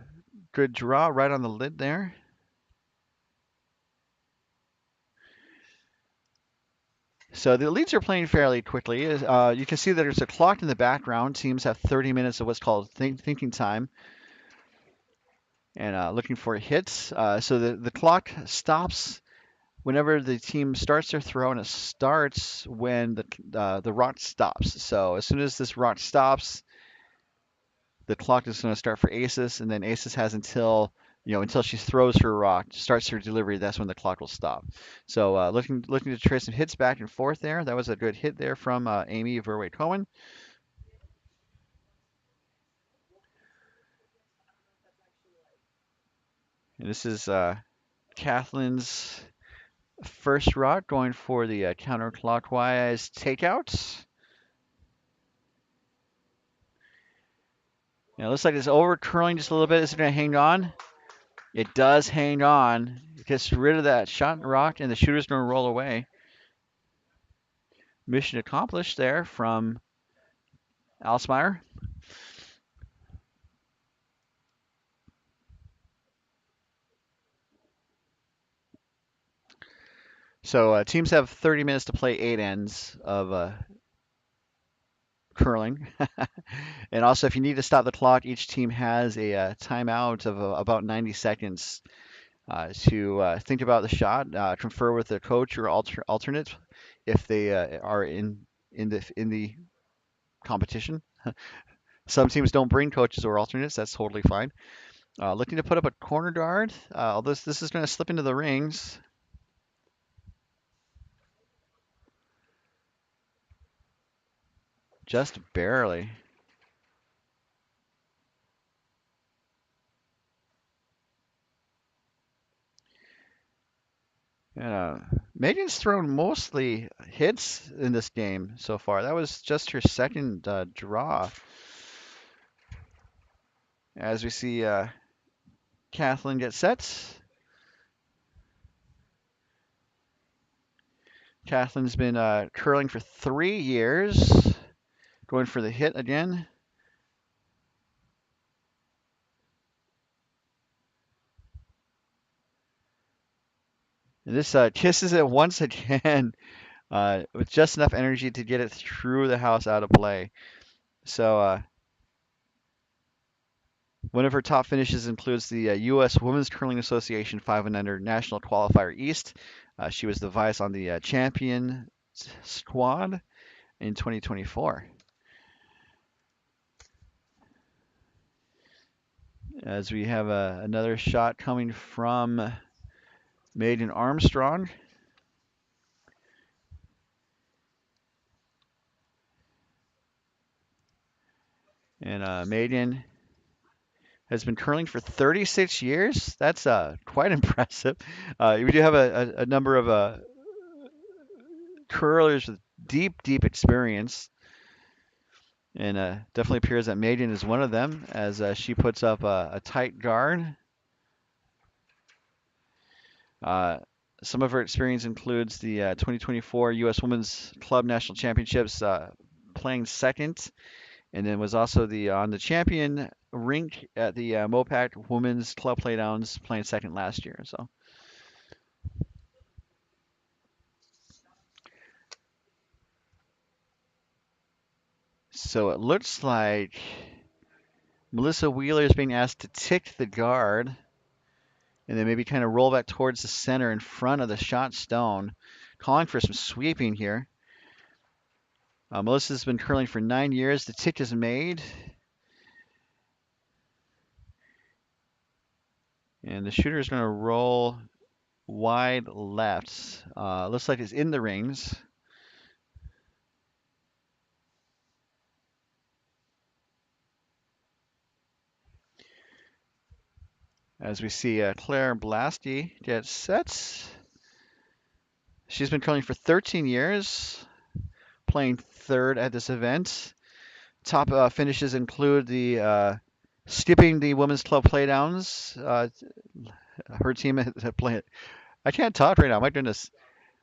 good draw right on the lid there. So the leads are playing fairly quickly. You can see that there's a clock in the background. Teams have 30 minutes of what's called thinking time and looking for hits. So the clock stops whenever the team starts their throw, and it starts when the rock stops. So as soon as this rock stops, the clock is going to start for Asis, and then Asis has until she throws her rock, starts her delivery. That's when the clock will stop. So looking to trade some hits back and forth there. That was a good hit there from Amy Verway Cohen. And this is Kathleen's first rock going for the counterclockwise takeout. Now it looks like it's over curling just a little bit. Is it going to hang on? It does hang on. It gets rid of that shot rock, and the shooter's going to roll away. Mission accomplished there from Alsmeyer. So teams have 30 minutes to play 8 ends of curling. And also, if you need to stop the clock, each team has a timeout of about 90 seconds to think about the shot, confer with the coach or alternate if they are in the competition. Some teams don't bring coaches or alternates. That's totally fine. Looking to put up a corner guard. Although this is going to slip into the rings. Just barely. Megan's thrown mostly hits in this game so far. That was just her second draw. As we see Kathleen get set. Kathleen's been curling for 3 years. Going for the hit again. And this kisses it once again with just enough energy to get it through the house out of play. So one of her top finishes includes the U.S. Women's Curling Association 5 and Under National Qualifier East. She was the vice on the champion squad in 2024. As we have another shot coming from Maiden Armstrong. And Maiden has been curling for 36 years. That's quite impressive. We do have a number of curlers with deep, deep experience, and definitely appears that Maiden is one of them as she puts up a tight guard. Uh, some of her experience includes the 2024 U.S. Women's Club National Championships, playing second, and then was also the on the champion rink at the MoPac Women's Club Playdowns, playing second last year. So it looks like Melissa Wheeler is being asked to tick the guard and then maybe kind of roll back towards the center in front of the shot stone, calling for some sweeping here. Melissa's been curling for 9 years. The tick is made. And the shooter is going to roll wide left. Looks like it's in the rings. As we see Claire Blasty get sets. She's been curling for 13 years, playing third at this event. Top finishes include the skipping the women's club playdowns. Her team had played. I can't talk right now. My goodness.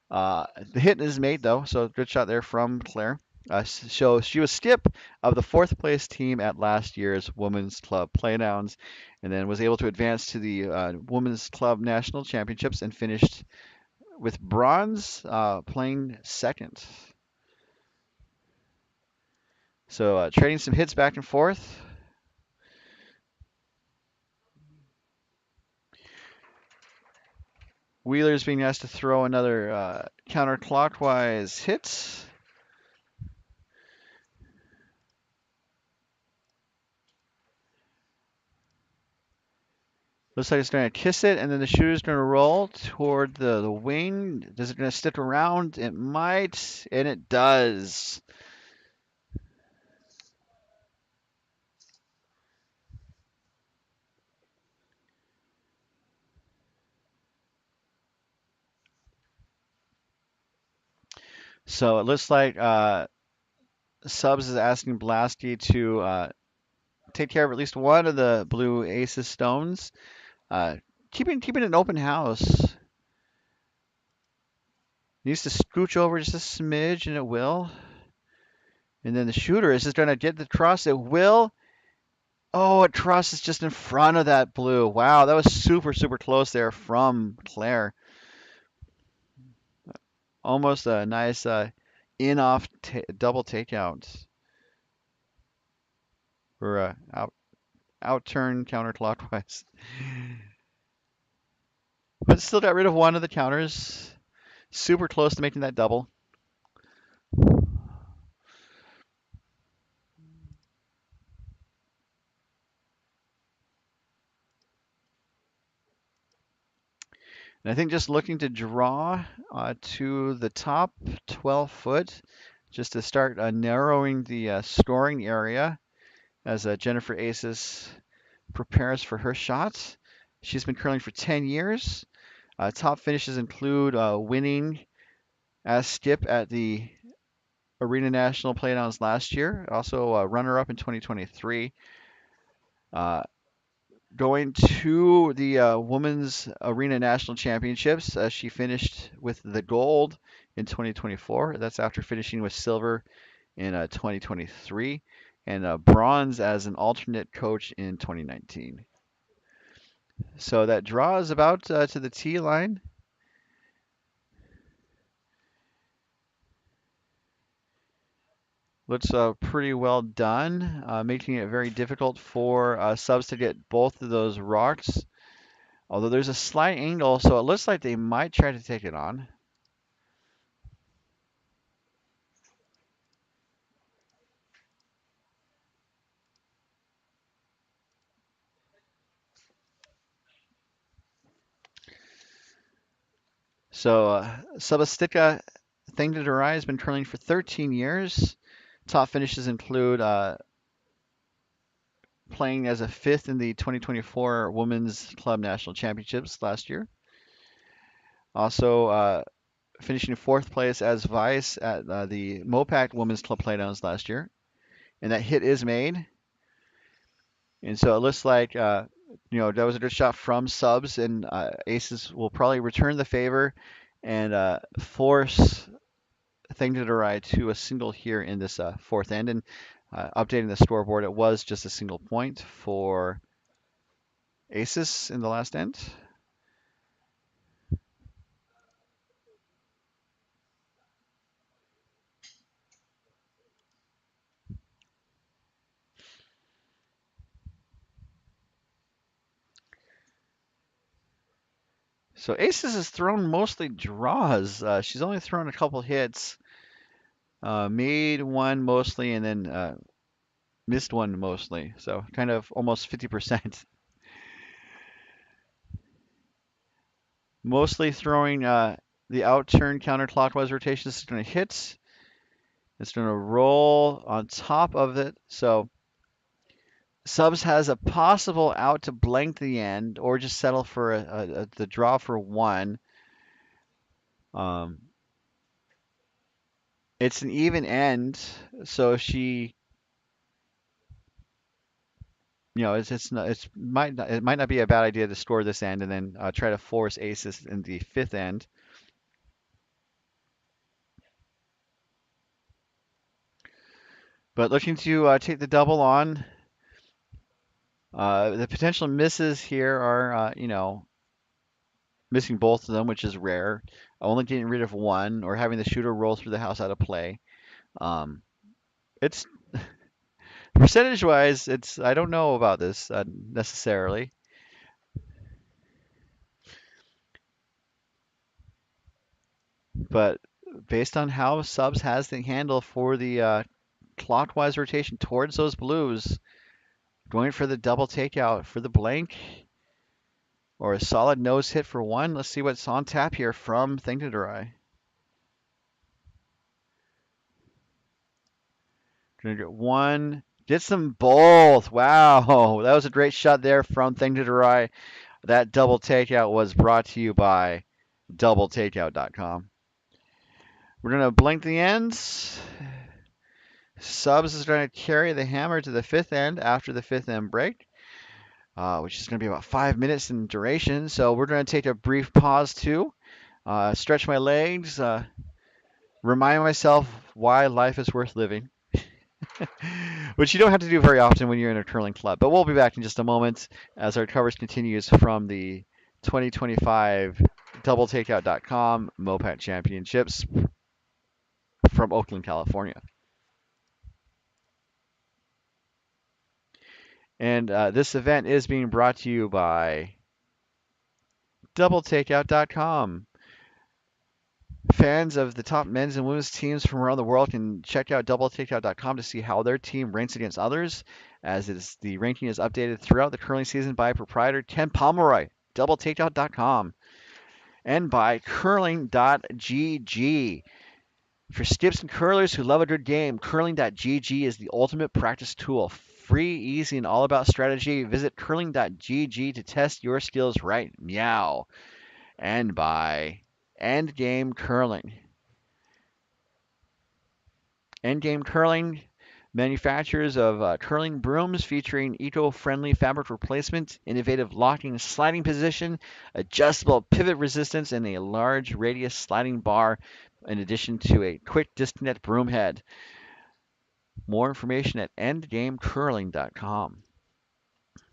The hit is made though, so good shot there from Claire. So she was skip of the fourth place team at last year's women's club playdowns, and then was able to advance to the women's club national championships and finished with bronze, playing second. So trading some hits back and forth. Wheeler's being asked to throw another counterclockwise hit. Looks like it's going to kiss it, and then the shooter's going to roll toward the wing. Is it going to stick around? It might, and it does. So it looks like Subs is asking Blasky to take care of at least one of the blue Asis stones. Uh, keeping an open house. Needs to scooch over just a smidge, and it will. And then the shooter is just going to get the truss. It will. Oh, a truss is just in front of that blue. Wow, that was super, super close there from Claire. Almost a nice in-off double takeout. Or out turn counterclockwise. But still got rid of one of the counters. Super close to making that double. And I think just looking to draw to the top 12 foot, just to start narrowing the scoring area as Jennifer Asis prepares for her shots. She's been curling for 10 years. Top finishes include winning as skip at the Arena National Playdowns last year, also runner-up in 2023. Going to the Women's Arena National Championships, she finished with the gold in 2024. That's after finishing with silver in 2023 and bronze as an alternate coach in 2019. So that draw is about to the tee line. Looks pretty well done, making it very difficult for subs to get both of those rocks. Although there's a slight angle, so it looks like they might try to take it on. So Subastika Thangadurai has been curling for 13 years. Top finishes include playing as a fifth in the 2024 Women's Club National Championships last year. Also finishing fourth place as vice at the MoPac Women's Club Playdowns last year. And that hit is made. And so it looks like, that was a good shot from subs, and Aces will probably return the favor and force Thangadurai to a single here in this fourth end. And updating the scoreboard, it was just a single point for Asis in the last end. So Aces has thrown mostly draws. She's only thrown a couple hits, made one mostly, and then missed one mostly. So kind of almost 50%. Mostly throwing the out turn counterclockwise rotation. This is going to hit. It's going to roll on top of it. So subs has a possible out to blank the end or just settle for the draw for one. Um, it's an even end, so she, it's not, it might not be a bad idea to score this end and then try to force aces in the fifth end. But looking to take the double on. The potential misses here are, missing both of them, which is rare. Only getting rid of one or having the shooter roll through the house out of play. Um, it's percentage-wise, it's I don't know about this necessarily, but based on how subs has the handle for the clockwise rotation towards those blues, going for the double takeout for the blank or a solid nose hit for one. Let's see what's on tap here from Thangadurai. Gonna get one. Gets them both. Wow. That was a great shot there from Thangadurai. That double takeout was brought to you by doubletakeout.com. We're going to blink the ends. Subs is going to carry the hammer to the fifth end after the fifth end break, which is going to be about 5 minutes in duration. So we're going to take a brief pause too, stretch my legs, remind myself why life is worth living. Which you don't have to do very often when you're in a curling club. But we'll be back in just a moment as our coverage continues from the 2025 doubletakeout.com MoPac Championships from Oakland, California. And this event is being brought to you by doubletakeout.com. Fans of the top men's and women's teams from around the world can check out doubletakeout.com to see how their team ranks against others, as the ranking is updated throughout the curling season by proprietor Ken Pomeroy. Doubletakeout.com. And by curling.gg. For skips and curlers who love a good game, curling.gg is the ultimate practice tool. Free, easy, and all about strategy. Visit curling.gg to test your skills right. Meow. And by Endgame Curling. Endgame Curling, manufacturers of curling brooms featuring eco-friendly fabric replacement, innovative locking sliding position, adjustable pivot resistance, and a large radius sliding bar, in addition to a quick disconnect broom head. More information at endgamecurling.com.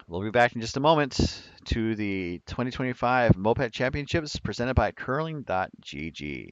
We'll be back in just a moment to the 2025 MoPac Championships presented by curling.gg.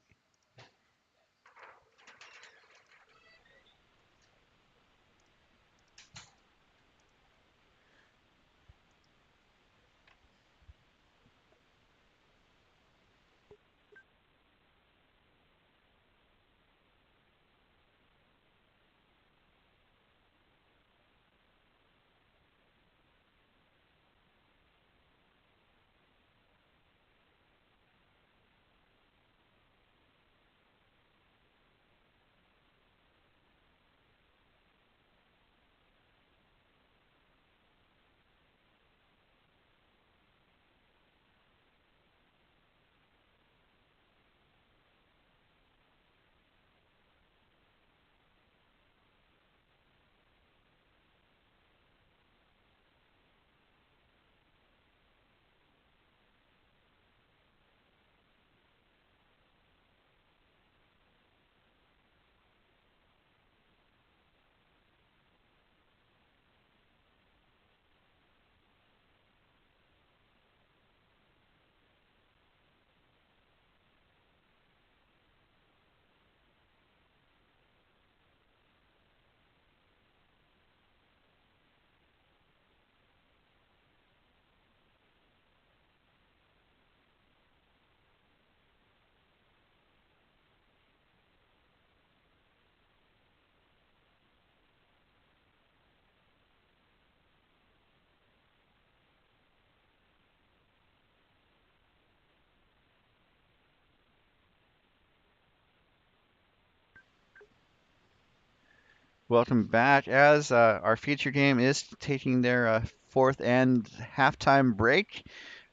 Welcome back. As our feature game is taking their fourth and halftime break,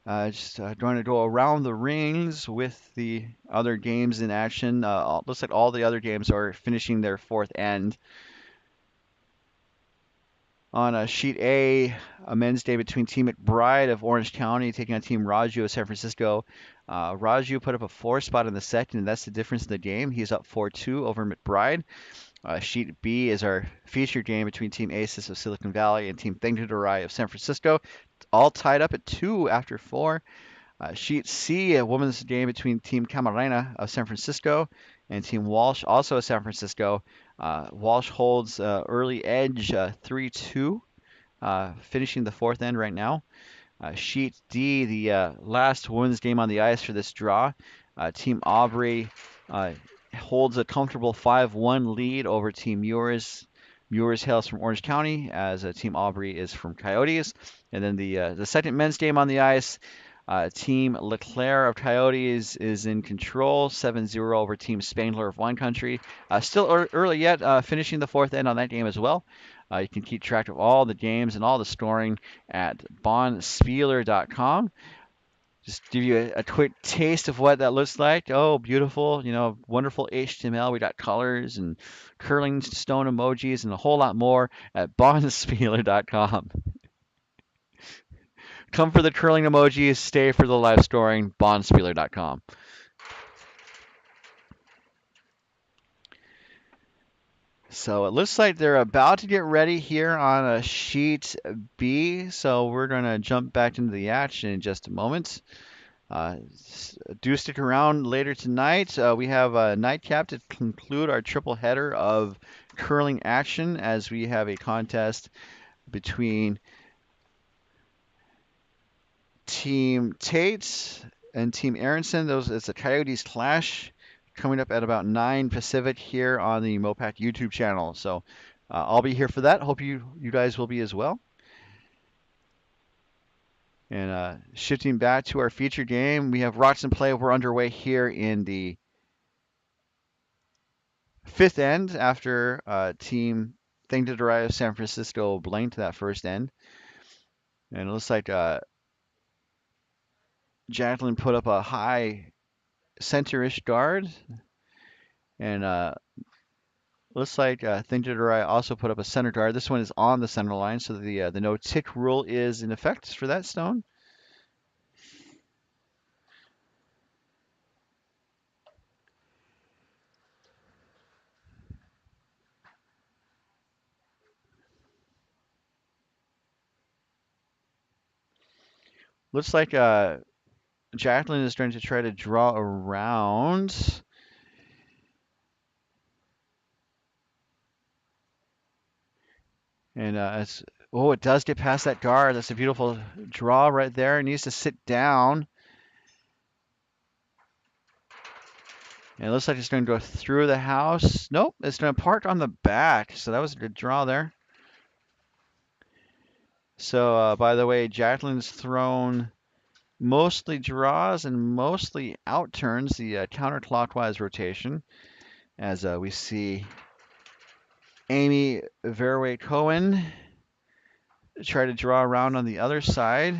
just going to go around the rings with the other games in action. Looks like all the other games are finishing their fourth end. On sheet a men's day between Team McBride of Orange County taking on Team Raju of San Francisco. Raju put up a 4 spot in the second, and that's the difference in the game. He's up 4-2 over McBride. Sheet B is our featured game between Team Asis of Silicon Valley and Team Thangadurai of San Francisco. All tied up at 2 after 4. Sheet C, a women's game between Team Camarena of San Francisco and Team Walsh, also of San Francisco. Walsh holds early edge 3-2, finishing the fourth end right now. Sheet D, the last women's game on the ice for this draw. Team Aubrey holds a comfortable 5-1 lead over Team Muirs. Muirs hails from Orange County, as Team Aubrey is from Coyotes. And then the second men's game on the ice, Team Leclerc of Coyotes is in control, 7-0 over Team Spangler of Wine Country. Still early yet, finishing the fourth end on that game as well. You can keep track of all the games and all the scoring at bonspieler.com. Just give you a quick taste of what that looks like. Oh, beautiful, wonderful HTML. We got colors and curling stone emojis and a whole lot more at bonspieler.com. Come for the curling emojis, stay for the live scoring, bonspieler.com. So it looks like they're about to get ready here on a sheet B. So we're going to jump back into the action in just a moment. Do stick around later tonight. We have a nightcap to conclude our triple header of curling action, as we have a contest between Team Tate and Team Aronson. It's a Coyotes clash coming up at about 9 Pacific here on the MoPac YouTube channel. So I'll be here for that. Hope you guys will be as well. And shifting back to our feature game, we have Rocks in play. We're underway here in the fifth end after Team Thangadurai of San Francisco blanked that first end. And it looks like Jacqueline put up a high center-ish guard. And looks like Thangadurai also put up a center guard. This one is on the center line, so the no-tick rule is in effect for that stone. Looks like Jacqueline is going to try to draw around. And it does get past that guard. That's a beautiful draw right there. It needs to sit down. And it looks like it's going to go through the house. Nope, it's going to park on the back. So that was a good draw there. So, by the way, Jacqueline's thrown mostly draws and mostly outturns, the counterclockwise rotation, as we see Amy Verway Cohen try to draw around on the other side.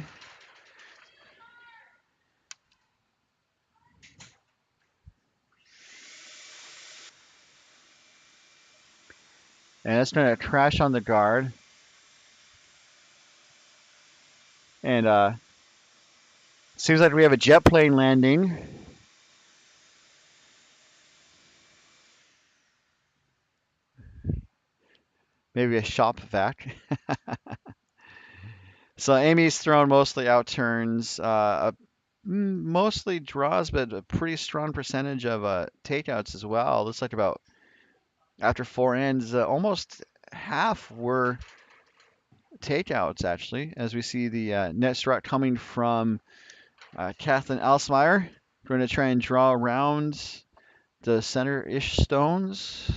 And it's going to crash on the guard. And seems like we have a jet plane landing. Maybe a shop vac. So Amy's thrown mostly outturns, mostly draws, but a pretty strong percentage of takeouts as well. Looks like about after 4 ends, almost half were takeouts actually, as we see the net struck coming from Kathleen Alsmeyer. Going to try and draw around the center-ish stones.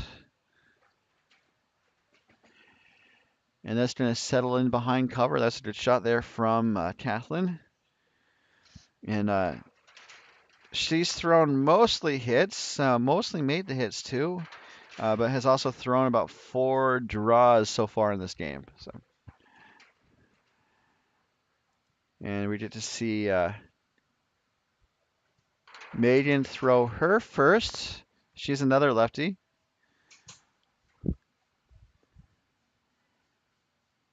And that's going to settle in behind cover. That's a good shot there from Kathleen. And she's thrown mostly hits, mostly made the hits too. but has also thrown about 4 draws so far in this game. So, and we get to see Megan throw her first. She's another lefty.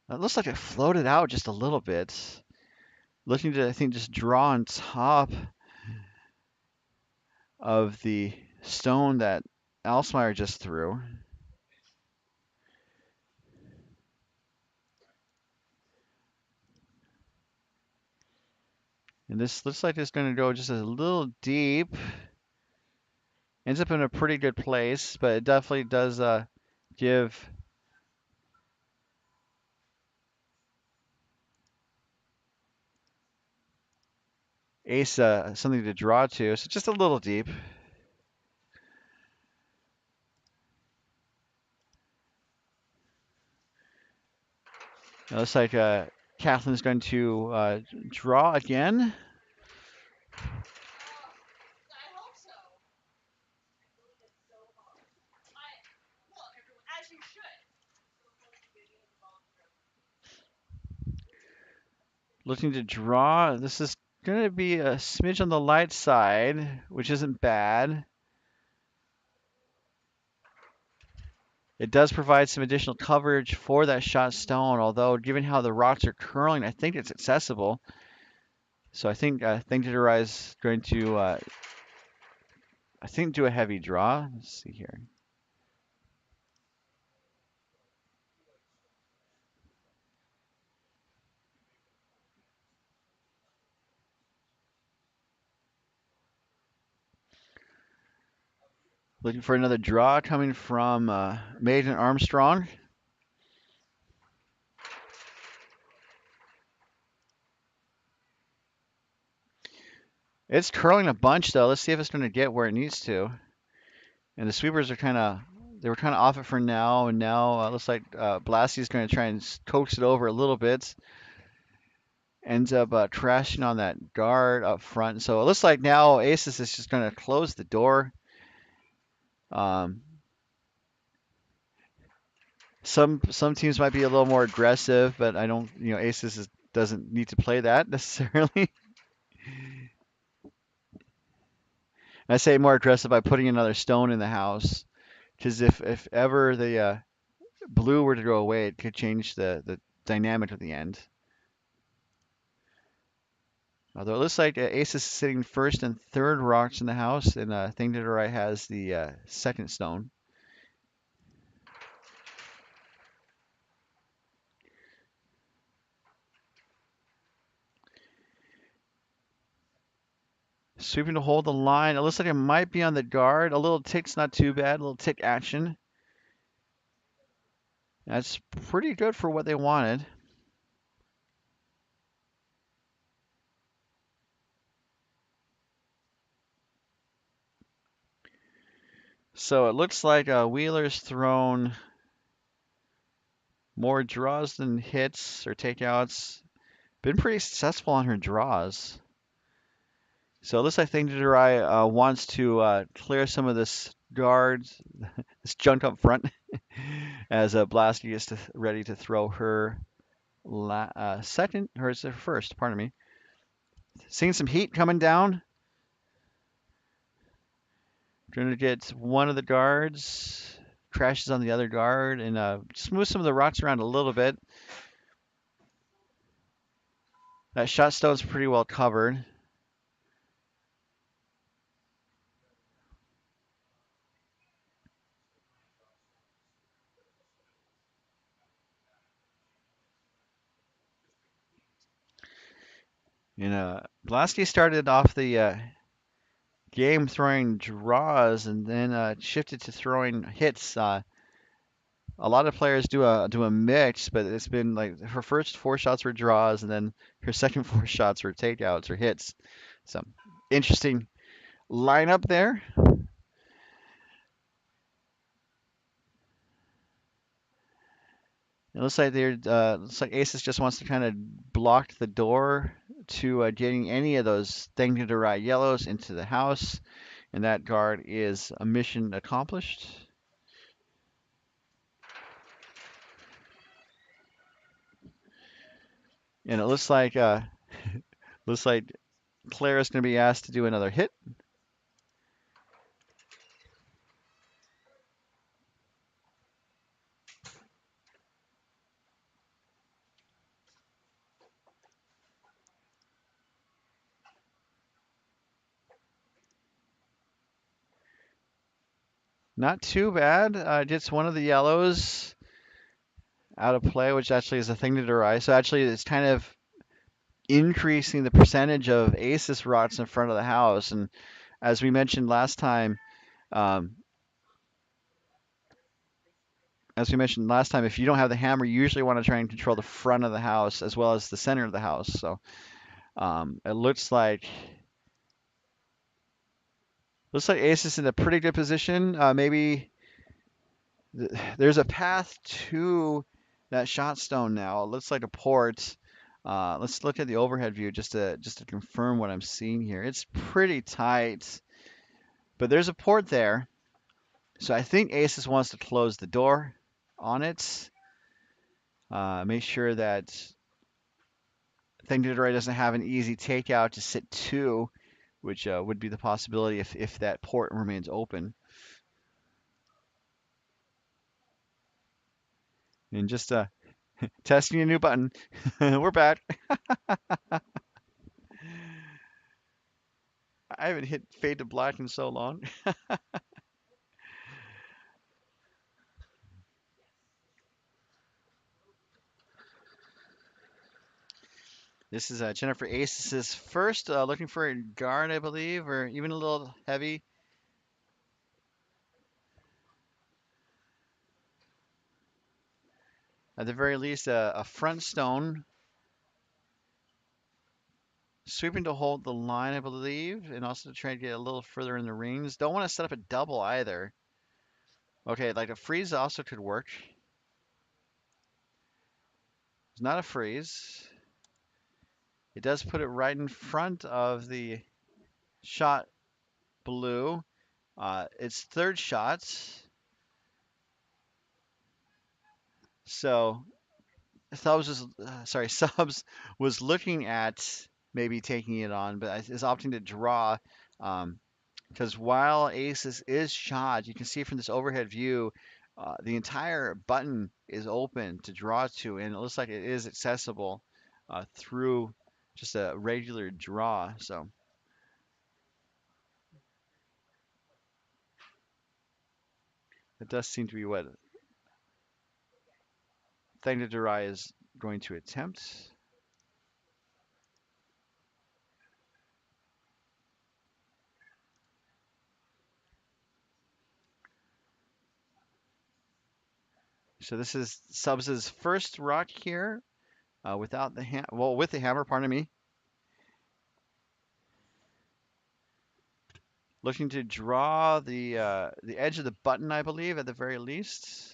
It looks like it floated out just a little bit. Looking to, I think, just draw on top of the stone that Alsmeyer just threw. And this looks like it's going to go just a little deep. Ends up in a pretty good place, but it definitely does give Ace something to draw to. So just a little deep. It looks like Kathleen's going to draw again. Looking to draw. This is going to be a smidge on the light side, which isn't bad. It does provide some additional coverage for that shot stone, although given how the rocks are curling, I think it's accessible. So I think Thangadurai is going to, I think, do a heavy draw. Let's see here. Looking for another draw coming from Maiden Armstrong. It's curling a bunch though. Let's see if it's going to get where it needs to. And the sweepers are they were kind of off it for now, and now looks like Blassie is going to try and coax it over a little bit. Ends up crashing on that guard up front. So it looks like now Asis is just going to close the door. Um, some teams might be a little more aggressive, but I don't, Asis doesn't need to play that necessarily. I say more aggressive by putting another stone in the house, because if ever the blue were to go away, it could change the dynamic of the end. Although it looks like Ace is sitting first and third rocks in the house, and Thangadurai has the second stone. Sweeping to hold the line. It looks like it might be on the guard. A little tick's not too bad. A little tick action. That's pretty good for what they wanted. So it looks like Wheeler's thrown more draws than hits or takeouts. Been pretty successful on her draws. So it looks like Thangadurai wants to clear some of this guards, this junk up front, as Blasky is ready to throw her second, or is it first, pardon me. Seeing some heat coming down. Going to get one of the guards, crashes on the other guard, and just move some of the rocks around a little bit. That shot stone's pretty well covered. Blasky started off the game throwing draws and then shifted to throwing hits. A lot of players do a mix, but it's been like her first 4 shots were draws, and then her second 4 shots were takeouts or hits. So interesting lineup there. It looks like Aces just wants to kind of block the door to getting any of those Thangadurai yellows into the house, and that guard is a mission accomplished. And it looks like Claire is going to be asked to do another hit. Not too bad. Just one of the yellows out of play, which actually is a thing to derive. So actually, it's kind of increasing the percentage of Asis rots in front of the house. And as we mentioned last time, um, if you don't have the hammer, you usually want to try and control the front of the house as well as the center of the house. So it looks like Ace is in a pretty good position. Maybe there's a path to that shot stone now. It looks like a port. Let's look at the overhead view just to confirm what I'm seeing here. It's pretty tight, but there's a port there. So I think Aces wants to close the door on it. Make sure that Thangadurai doesn't have an easy takeout to sit two, which would be the possibility if that port remains open. And just testing a new button. We're back. I haven't hit fade to black in so long. This is Jennifer Aces' first, looking for a guard, I believe, or even a little heavy. At the very least, a front stone. Sweeping to hold the line, I believe, and also to try to get a little further in the rings. Don't want to set up a double either. Okay, like a freeze also could work. It's not a freeze. It does put it right in front of the shot blue. It's third shots. So Subs was looking at maybe taking it on, but is opting to draw. Because while Aces is shot, you can see from this overhead view, the entire button is open to draw to, and it looks like it is accessible through just a regular draw. So it does seem to be what Thangadurai is going to attempt. So this is Subs' first rock here without the with the hammer, pardon me. Looking to draw the edge of the button, I believe, at the very least.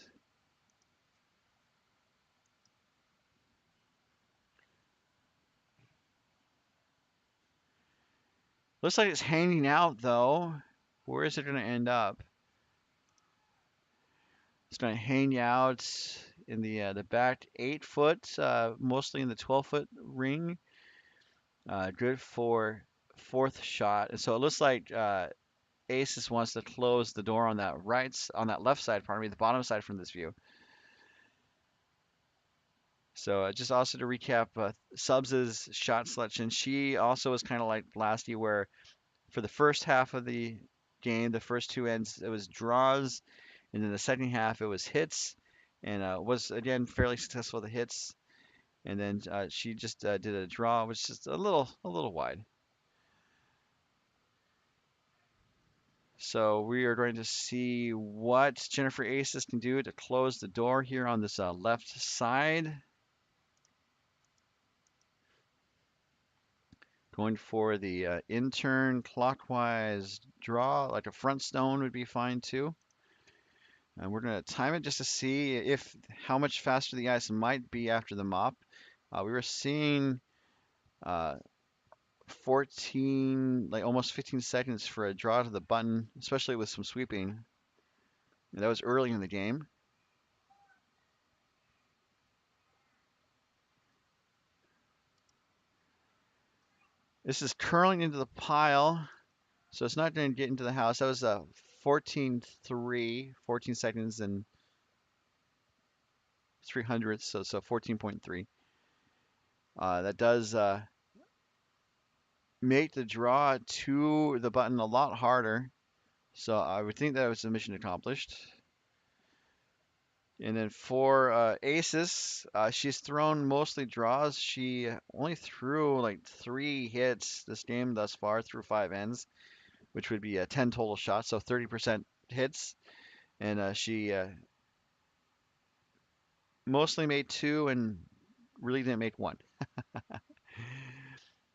Looks like it's hanging out though. Where is it going to end up? It's going to hang out in the back 8 foot, mostly in the 12-foot ring. Good for fourth shot. And so it looks like Aces wants to close the door on that left side, pardon me, the bottom side from this view. So just also to recap, Subs' shot selection, she also was kind of like Blasty, where for the first half of the game, the first two ends, it was draws, and then the second half it was hits, and was again fairly successful with the hits. And then she just did a draw, which is just a little wide. So we are going to see what Jennifer Aces can do to close the door here on this left side. Going for the in-turn clockwise draw, like a front stone would be fine too. And we're going to time it just to see if how much faster the ice might be after the mop. We were seeing 14, like almost 15 seconds for a draw to the button, especially with some sweeping. And that was early in the game. This is curling into the pile, so it's not going to get into the house. That was 14.3, 14 seconds and 300ths, so 14.3. That does make the draw to the button a lot harder. So I would think that was the mission accomplished. And then for Asis, she's thrown mostly draws. She only threw like 3 hits this game thus far through 5 ends, which would be 10 total shots, so 30% hits. And she mostly made two and really didn't make one.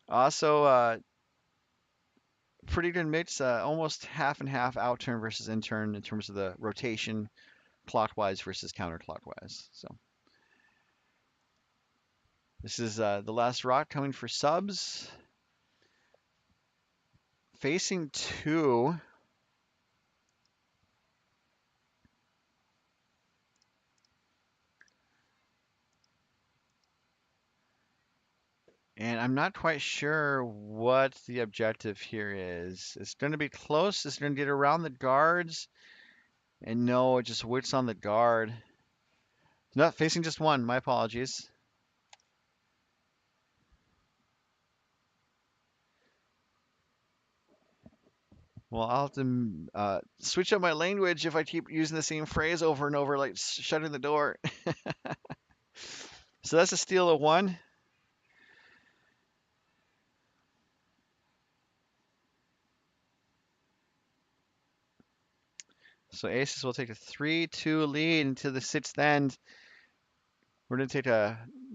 Also, pretty good mix, almost half and half out turn versus in turn in terms of the rotation, clockwise versus counterclockwise. So this is the last rock coming for subs. Facing two. And I'm not quite sure what the objective here is. It's going to be close. It's going to get around the guards. And no, it just waits on the guard. Not facing just one. My apologies. Well, I'll have to switch up my language if I keep using the same phrase over and over, like shutting the door. So that's a steal of one. So Aces will take a 3-2 lead into the sixth end. We're going to take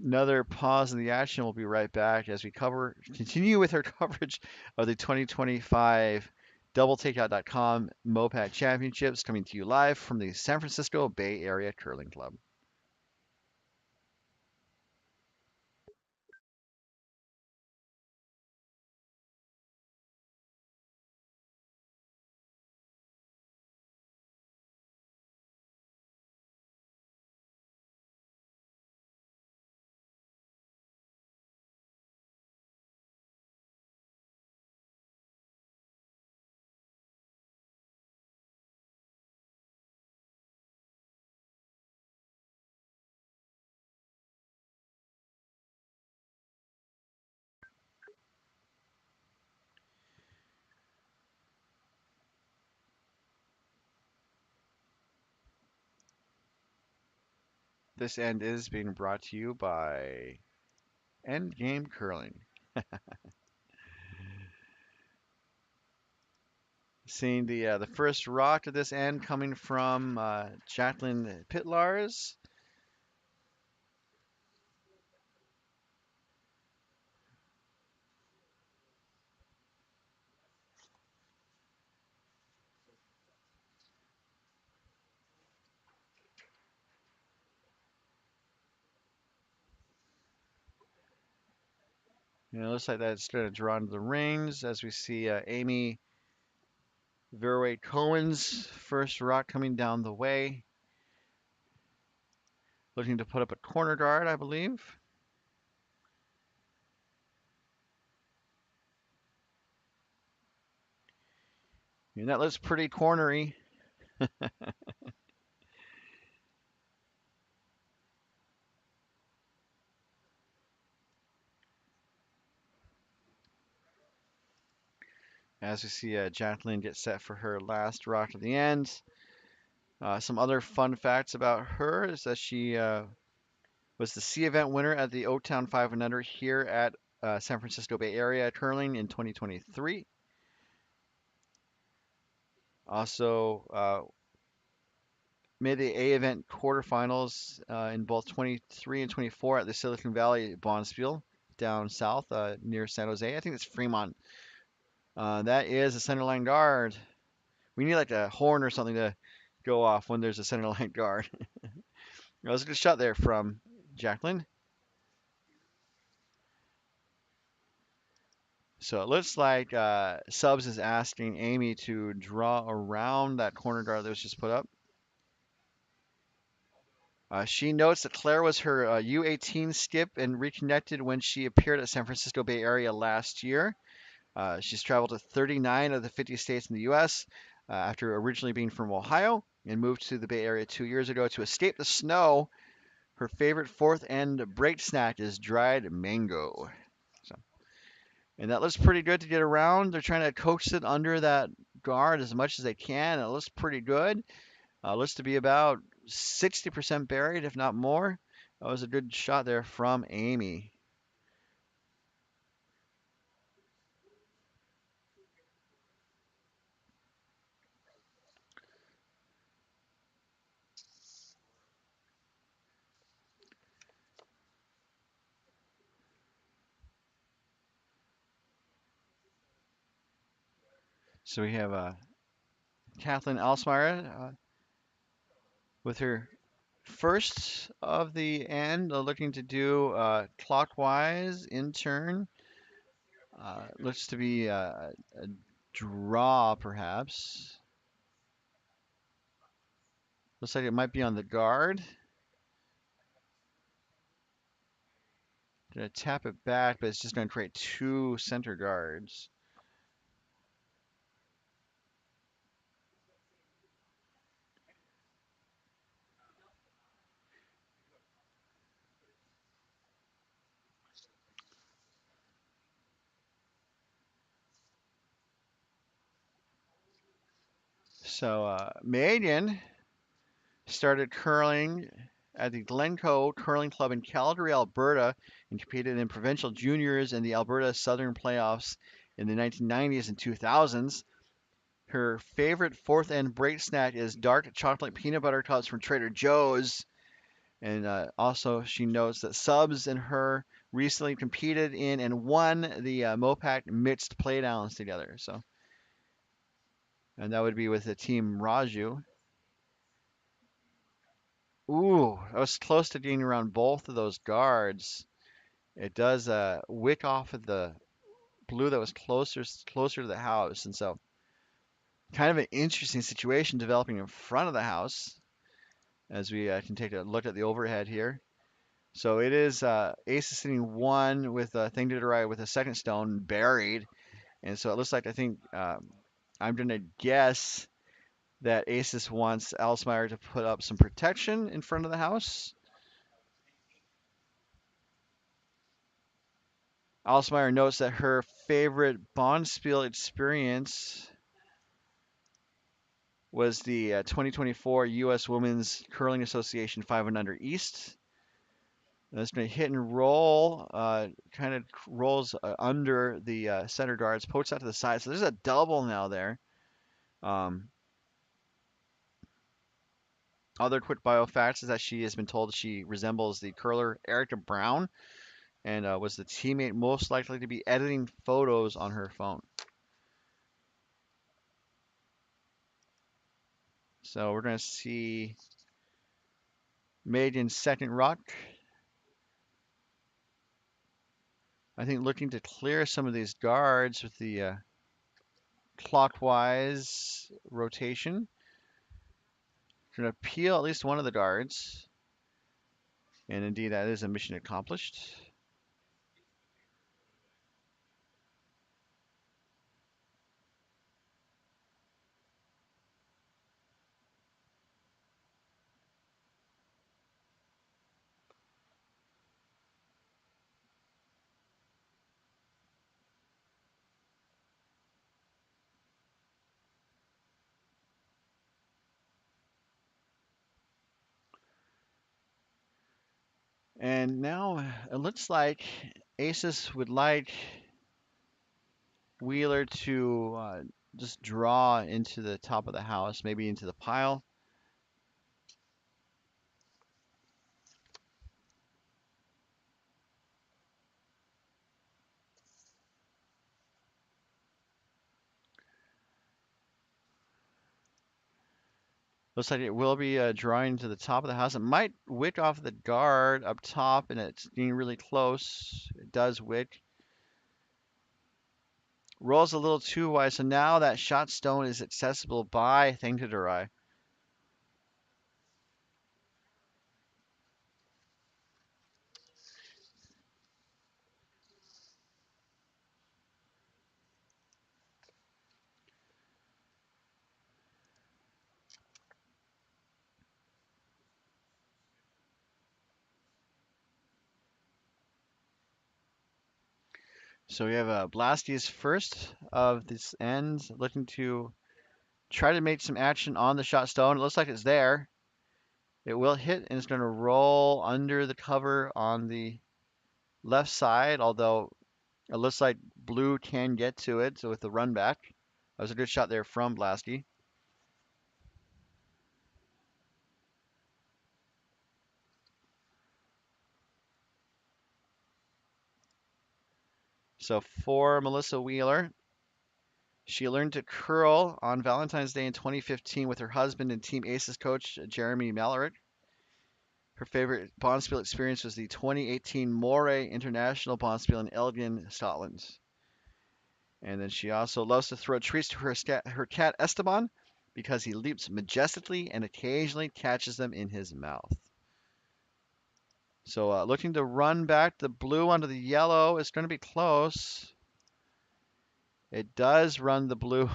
another pause in the action. We'll be right back as we continue with our coverage of the 2025 DoubleTakeout.com MoPac Championships, coming to you live from the San Francisco Bay Area Curling Club. This end is being brought to you by Endgame Curling. Seeing the first rock of this end coming from Jacqueline Pitlars. It looks like that's going to draw into the rings as we see Amy Verway Cohen's first rock coming down the way. Looking to put up a corner guard, I believe. And that looks pretty cornery. As we see Jacqueline get set for her last rock at the end. Some other fun facts about her is that she was the C event winner at the Oaktown 5 and Under here at San Francisco Bay Area Curling in 2023. Also made the A event quarterfinals in both 23 and 24 at the Silicon Valley Bonspiel down south near San Jose. I think it's Fremont. That is a centerline guard. We need like a horn or something to go off when there's a centerline guard. That was a good shot there from Jacqueline. So it looks like Subs is asking Amy to draw around that corner guard that was just put up. She notes that Claire was her U18 skip and reconnected when she appeared at San Francisco Bay Area last year. She's traveled to 39 of the 50 states in the U.S. After originally being from Ohio and moved to the Bay Area 2 years ago to escape the snow. Her favorite fourth end break snack is dried mango. So, and that looks pretty good to get around. They're trying to coax it under that guard as much as they can. It looks pretty good. Looks to be about 60% buried, if not more. That was a good shot there from Amy. So we have Kathleen Alsmeyer with her first of the end, looking to do clockwise in turn. Looks to be a draw, perhaps. Looks like it might be on the guard. Gonna tap it back, but it's just gonna create two center guards. So Megan started curling at the Glencoe Curling Club in Calgary, Alberta, and competed in provincial juniors and the Alberta Southern Playoffs in the 1990s and 2000s. Her favorite fourth end break snack is dark chocolate peanut butter cups from Trader Joe's. And also, she notes that Subs and her recently competed in and won the MoPac mixed Playdowns together. So, and that would be with the team Raju. Ooh, I was close to getting around both of those guards. It does wick off of the blue that was closer to the house, and so kind of an interesting situation developing in front of the house as we can take a look at the overhead here. So it is Asis sitting one with Thangadurai with a second stone buried, and so it looks like I think I'm gonna guess that Asis wants Alsmeyer to put up some protection in front of the house. Alsmeyer notes that her favorite Bonspiel experience was the 2024 U.S. Women's Curling Association 5 and Under East. That's going to hit and roll, kind of rolls under the center guards, pokes out to the side. So there's a double now there. Um, Other quick bio facts is that she has been told she resembles the curler Erica Brown and was the teammate most likely to be editing photos on her phone. So we're going to see Megan's second rock. I think looking to clear some of these guards with the clockwise rotation. Going to peel at least one of the guards. And indeed, that is a mission accomplished. And now it looks like Asis would like Wheeler to just draw into the top of the house, maybe into the pile. Looks like it will be drawing to the top of the house. It might wick off the guard up top, and it's getting really close. It does wick. Rolls a little too wide, so now that shot stone is accessible by Thangadurai. So we have Blasty's first of this end, looking to try to make some action on the shot stone. It looks like it's there. It will hit and it's going to roll under the cover on the left side, although it looks like blue can get to it. So with the run back, that was a good shot there from Blasty. So for Melissa Wheeler, she learned to curl on Valentine's Day in 2015 with her husband and Team Aces coach Jeremy Mallory. Her favorite bonspiel experience was the 2018 Moray International Bonspiel in Elgin, Scotland. And then she also loves to throw treats to her cat Esteban because he leaps majestically and occasionally catches them in his mouth. So looking to run back the blue onto the yellow. It's going to be close. It does run the blue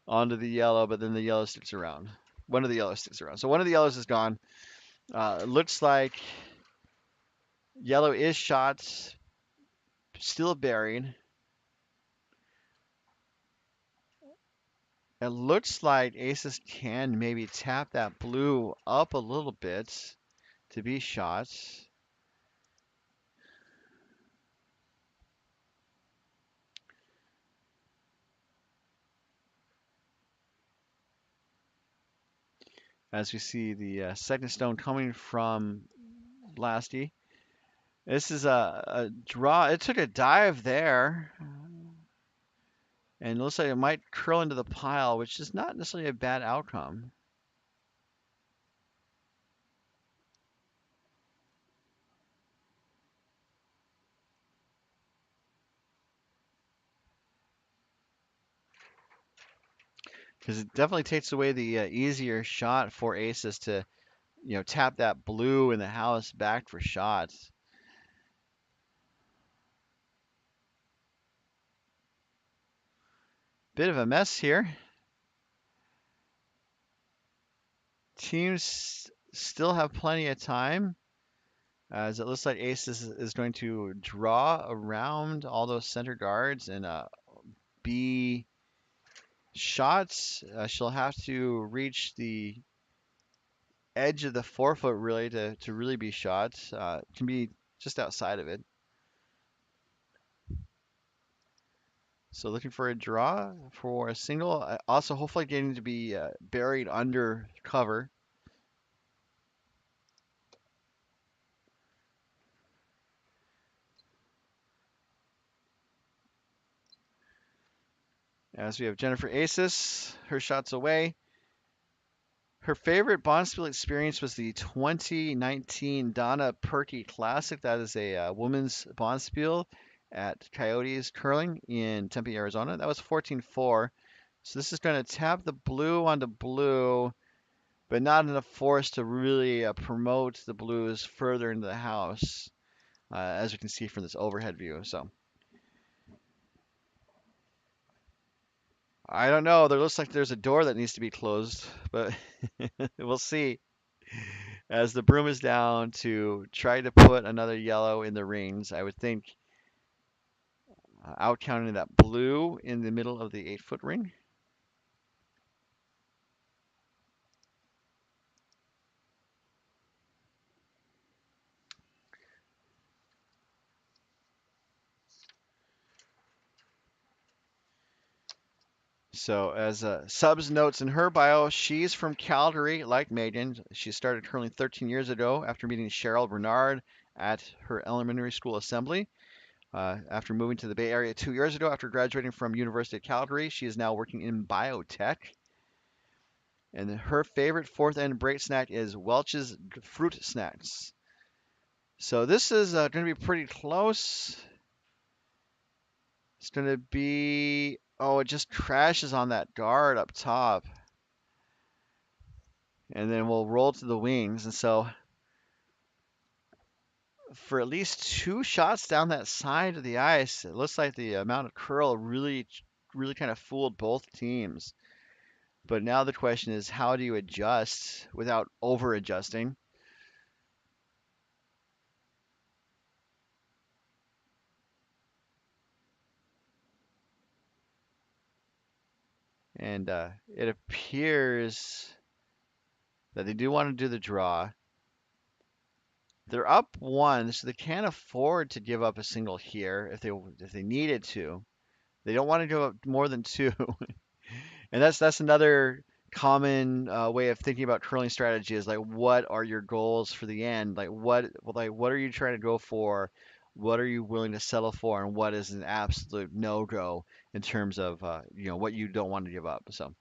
onto the yellow, but then the yellow sticks around. One of the yellows sticks around. So one of the yellows is gone. It looks like yellow is shot, still buried. It looks like Aces can maybe tap that blue up a little bit to be shot. As we see the second stone coming from Blasty. This is a draw. It took a dive there. And it looks like it might curl into the pile, which is not necessarily a bad outcome. Because it definitely takes away the easier shot for Aces to, tap that blue in the house back for shots. Bit of a mess here. Teams still have plenty of time, as it looks like Aces is going to draw around all those center guards and be shots. She'll have to reach the edge of the 4 foot really to really be shot. Can be just outside of it. So looking for a draw for a single. Also, hopefully getting to be buried under cover. As we have Jennifer Asis, her shots away. Her favorite bonspiel experience was the 2019 Donna Perky Classic. That is a women's bonspiel at Coyotes Curling in Tempe, Arizona. That was 14-4. So this is going to tap the blue onto blue, but not enough force to really promote the blues further into the house, as we can see from this overhead view. So I don't know. There looks like there's a door that needs to be closed, but we'll see. As the broom is down to try to put another yellow in the rings, I would think out counting that blue in the middle of the 8 foot ring. So, as Subs notes in her bio, she's from Calgary, like Megan. She started curling 13 years ago after meeting Cheryl Bernard at her elementary school assembly. After moving to the Bay Area 2 years ago after graduating from University of Calgary, she is now working in biotech. And her favorite fourth end break snack is Welch's Fruit Snacks. So this is going to be pretty close. It's going to be, oh, it just crashes on that guard up top. And then we'll roll to the wings. And so for at least 2 shots down that side of the ice, it looks like the amount of curl really, really kind of fooled both teams. But now the question is, how do you adjust without over adjusting? And it appears that they do want to do the draw. They're up one, so they can't afford to give up a single here if they needed to. They don't want to give up more than two. And that's another common way of thinking about curling strategy is like what are your goals for the end? Like what are you trying to go for? What are you willing to settle for, and what is an absolute no-go in terms of what you don't want to give up. So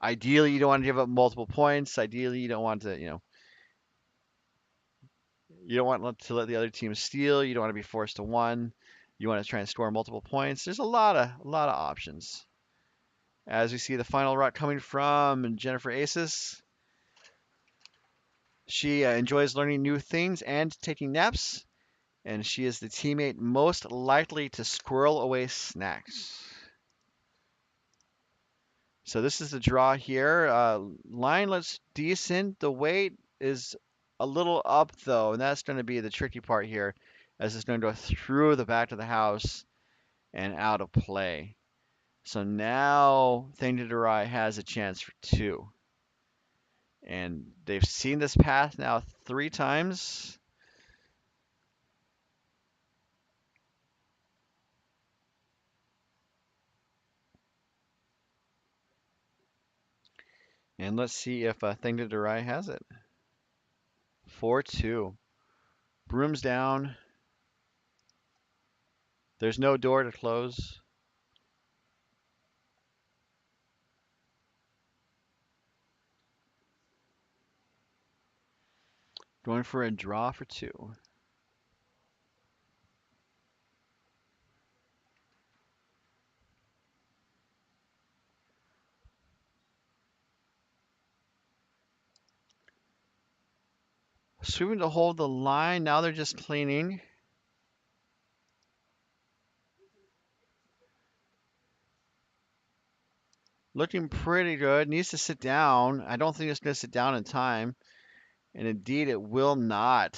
ideally, you don't want to give up multiple points. Ideally, you don't want to you don't want to let the other team steal. You don't want to be forced to one. You want to try and score multiple points. There's a lot of options. As we see the final rock coming from Jennifer Asis. She enjoys learning new things and taking naps, and she is the teammate most likely to squirrel away snacks. So this is the draw here. Line looks decent. The weight is a little up though, and that's going to be the tricky part here, as it's going to go through the back of the house and out of play. So now Thangadurai has a chance for two. And they've seen this path now 3 times. And let's see if Thangadurai has it. 4-2. Broom's down. There's no door to close. Going for a draw for two. Sweeping to hold the line. Now they're just cleaning. Looking pretty good. Needs to sit down. I don't think it's going to sit down in time. And indeed, it will not.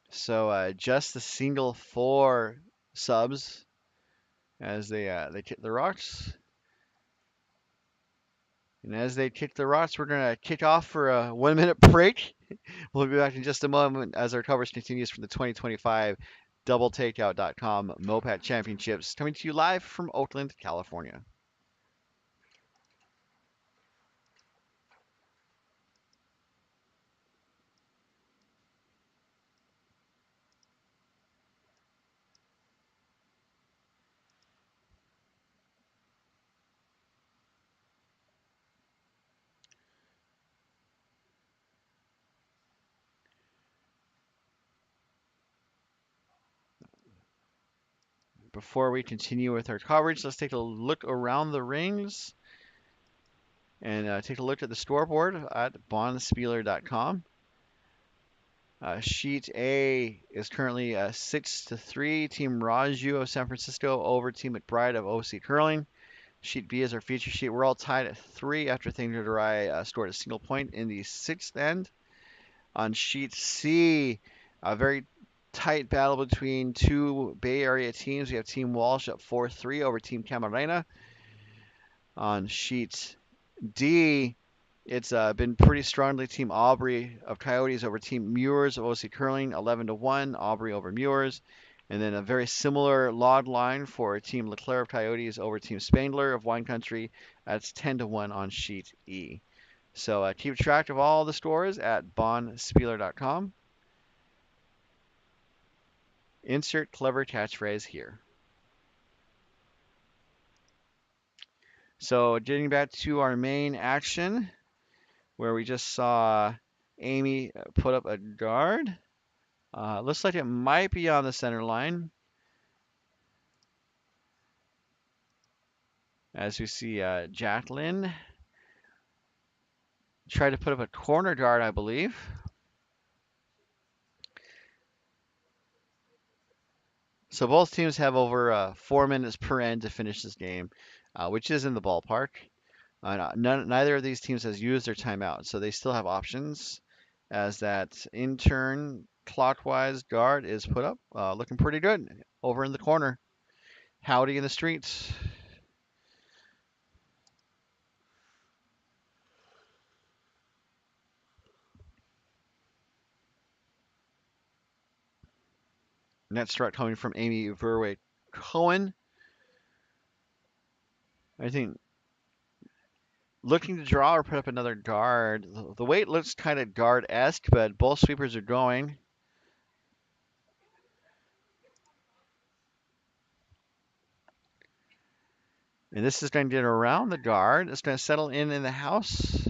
So just the single 4 subs as they kick the rocks. And as they kick the rocks, we're going to kick off for a 1 minute break. We'll be back in just a moment as our coverage continues from the 2025 DoubleTakeout.com MoPac Championships, coming to you live from Oakland, California. Before we continue with our coverage, let's take a look around the rings and take a look at the scoreboard at bonspieler.com. Sheet A is currently 6-3. Team Raju of San Francisco over Team McBride of OC Curling. Sheet B is our feature sheet. We're all tied at 3 after Thangadurai scored a single point in the 6th end. On sheet C, a very tight battle between two Bay Area teams. We have Team Walsh at 4-3 over Team Camarena. On sheet D, it's been pretty strongly Team Aubrey of Coyotes over Team Muirs of OC Curling, 11-1, Aubrey over Muirs. And then a very similar log line for Team Leclerc of Coyotes over Team Spangler of Wine Country. That's 10-1 on sheet E. So keep track of all the scores at bonspieler.com. Insert clever catchphrase here. So getting back to our main action, where we just saw Amy put up a guard. Looks like it might be on the center line. As we see Jacqueline try to put up a corner guard, I believe. So both teams have over 4 minutes per end to finish this game, which is in the ballpark. Neither of these teams has used their timeout, so they still have options. As that intern clockwise guard is put up, looking pretty good over in the corner. Howdy in the streets. Net strike coming from Amy Verway Cohen. I think looking to draw or put up another guard. The weight looks kind of guard-esque, but both sweepers are going. And this is going to get around the guard. It's going to settle in the house.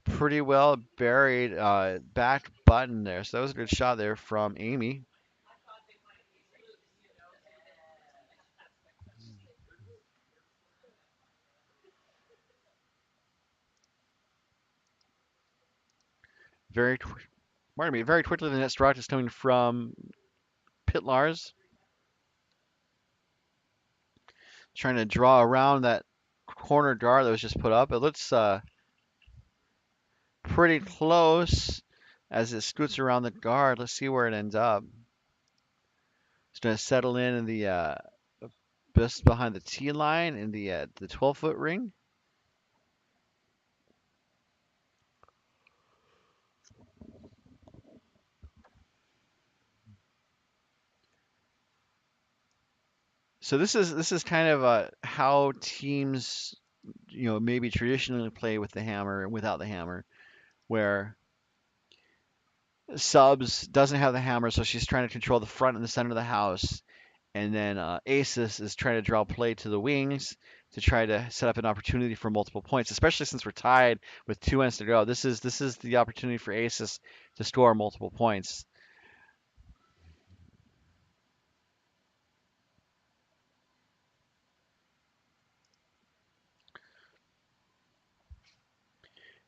Pretty well buried back button there. So that was a good shot there from Amy. Very quickly the net strike is coming from Pit Lars. Trying to draw around that corner guard that was just put up. It looks pretty close as it scoots around the guard. Let's see where it ends up. It's going to settle in the just behind the tee line in the 12-foot ring. So this is kind of how teams, maybe traditionally play with the hammer and without the hammer, where subs doesn't have the hammer, so she's trying to control the front and the center of the house, and then Asis is trying to draw play to the wings to try to set up an opportunity for multiple points, especially since we're tied with 2 ends to go. This is the opportunity for Asis to score multiple points.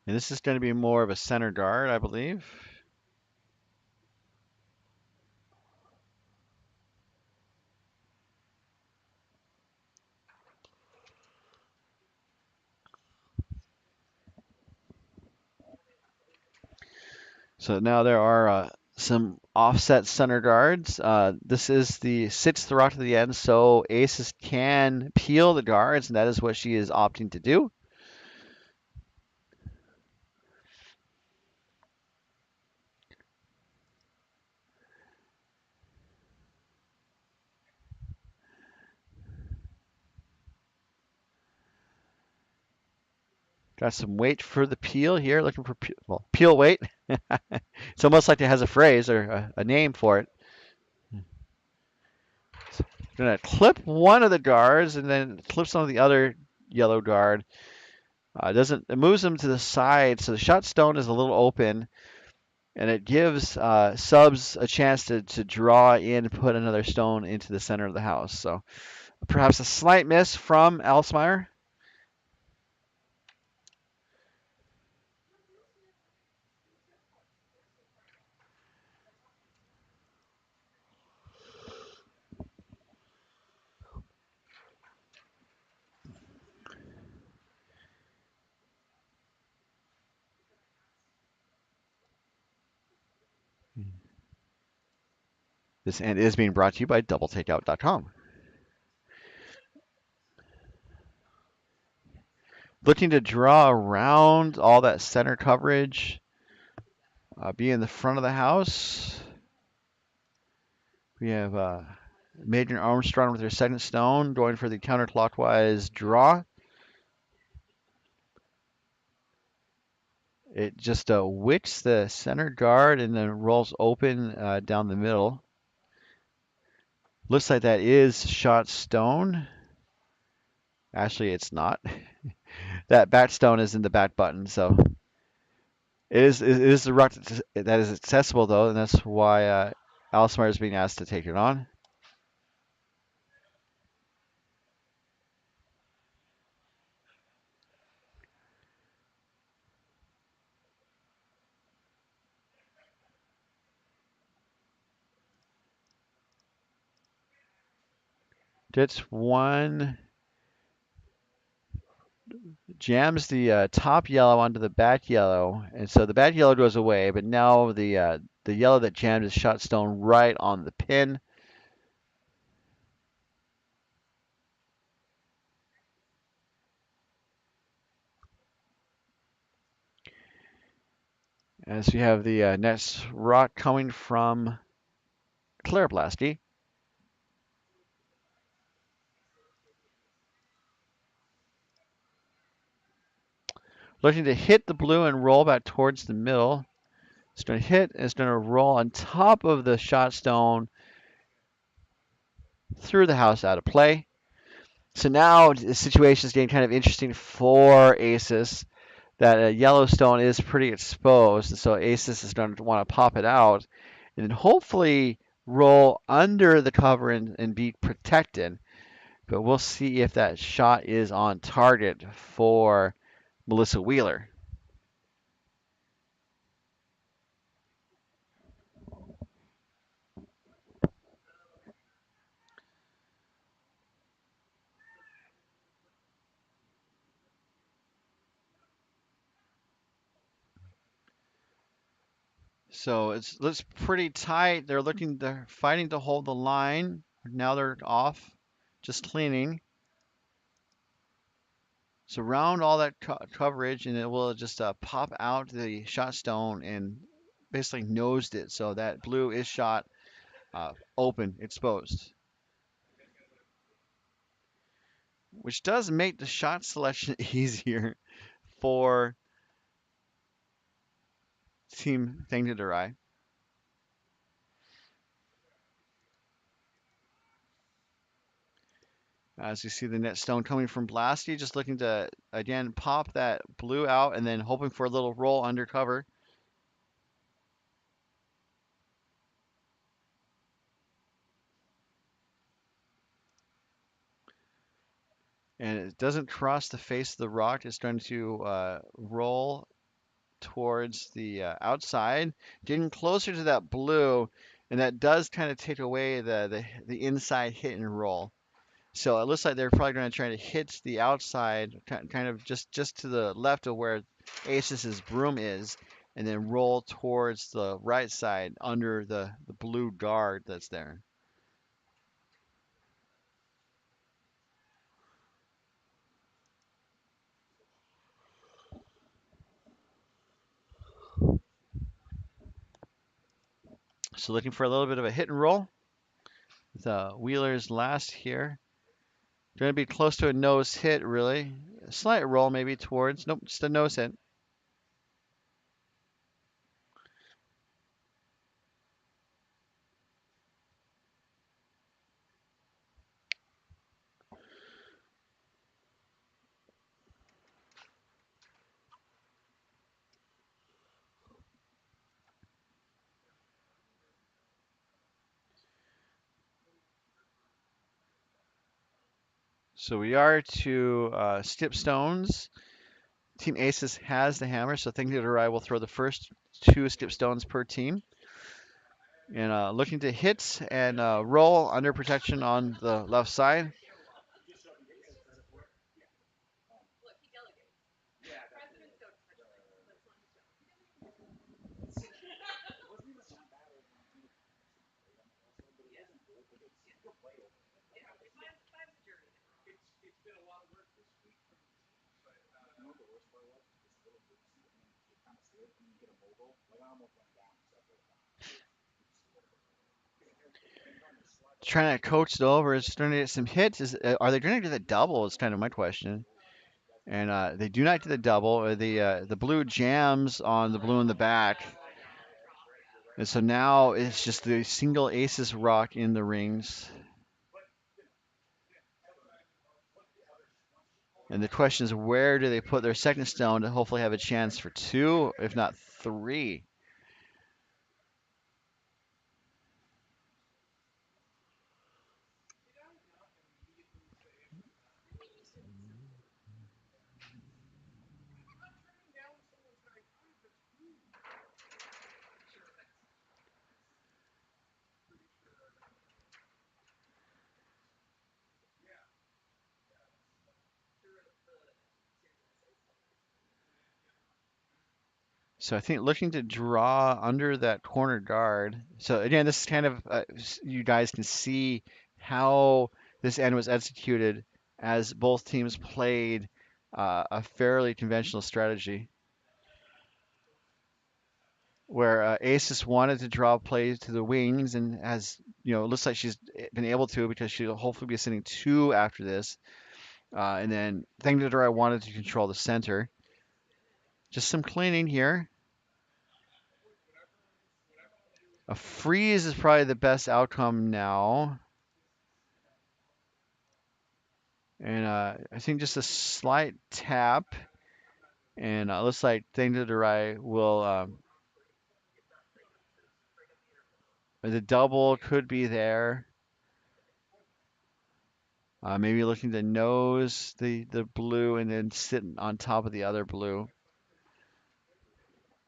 And this is going to be more of a center guard, I believe. So now there are some offset center guards. This is the 6th rock to the end, so Aces can peel the guards, and that is what she is opting to do. Got some weight for the peel here, looking for peel weight. It's almost like it has a phrase or a name for it. Gonna clip one of the guards and then clips on the other yellow guard. It moves them to the side, so the shot stone is a little open, and it gives subs a chance to draw in and put another stone into the center of the house. So perhaps a slight miss from Alsmeyer. This end is being brought to you by doubletakeout.com. Looking to draw around all that center coverage, be in the front of the house. We have Megan Armstrong with her second stone going for the counterclockwise draw. It just wicks the center guard and then rolls open down the middle. Looks like that is shot stone. Actually, it's not. That back stone is in the back button, so it is the rock that is accessible though, and that's why Alsmeyer is being asked to take it on. Gets one, jams the top yellow onto the back yellow, and so the back yellow goes away, but now the yellow that jammed is shot stone right on the pin. as we have the next rock coming from Clariblasti. Looking to hit the blue and roll back towards the middle. It's going to hit, it's going to roll on top of the shot stone through the house out of play. So now the situation is getting kind of interesting for Asis. That Yellowstone is pretty exposed, so Asis is going to want to pop it out and then hopefully roll under the cover and be protected. But we'll see if that shot is on target for Melissa Wheeler. So it looks pretty tight. They're fighting to hold the line. Now they're off, just cleaning. So round all that coverage, and it will just pop out the shot stone and basically nosed it. So that blue is shot open, exposed, which does make the shot selection easier for Team Thangadurai. As you see the net stone coming from Blasty, just looking to again pop that blue out and then hoping for a little roll under cover. And it doesn't cross the face of the rock. It's going to roll towards the outside, getting closer to that blue, and that does kind of take away the inside hit and roll. So it looks like they're probably going to try to hit the outside, kind of just to the left of where Asis's broom is, and then roll towards the right side under the blue guard that's there. So looking for a little bit of a hit and roll. The Wheelers last here. Going to be close to a nose hit, really. A slight roll maybe towards. Nope, just a nose hit. So we are to skip stones. Team Aces has the hammer, so Thangadurai will throw the first two skip stones per team. And looking to hit and roll under protection on the left side. Trying to coach it over. Is trying to get some hits. Are they going to do the double? Is kind of my question. And they do not do the double. The blue jams on the blue in the back. And so now it's just the single Aces rock in the rings. And the question is, where do they put their second stone to hopefully have a chance for two, if not three? So I think looking to draw under that corner guard. So again, this is kind of you guys can see how this end was executed as both teams played a fairly conventional strategy. where Asis wanted to draw play to the wings and has, it looks like she's been able to because she'll hopefully be sitting two after this. And then Thangadurai wanted to control the center. Just some cleaning here. A freeze is probably the best outcome now. And I think just a slight tap. And looks like Thangadurai will, the double could be there. Maybe looking to nose the blue and then sit on top of the other blue.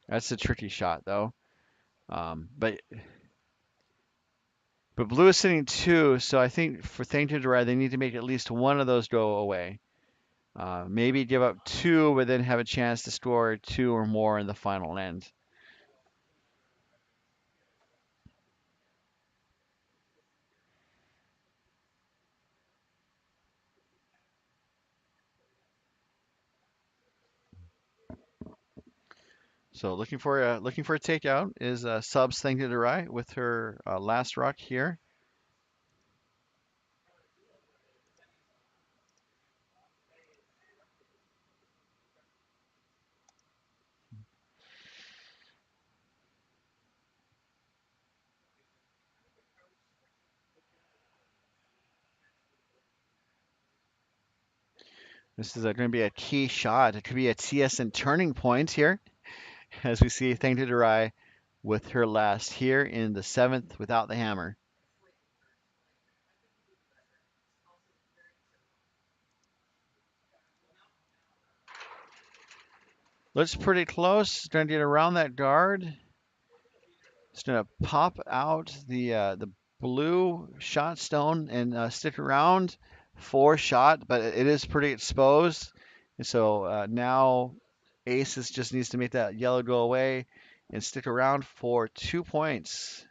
That's a tricky shot though. But blue is sitting two, so I think for Thangadurai they need to make at least one of those go away. Maybe give up two, but then have a chance to score two or more in the final end. So looking for a takeout is subs Thangadurai with her last rock here. This is going to be a key shot. It could be a TSN turning point here, as we see Thangadurai with her last here in the seventh without the hammer. Looks pretty close. Trying to get around that guard. It's going to pop out the blue shot stone and stick around for shot, but it is pretty exposed. And so now Asis just needs to make that yellow go away and stick around for 2 points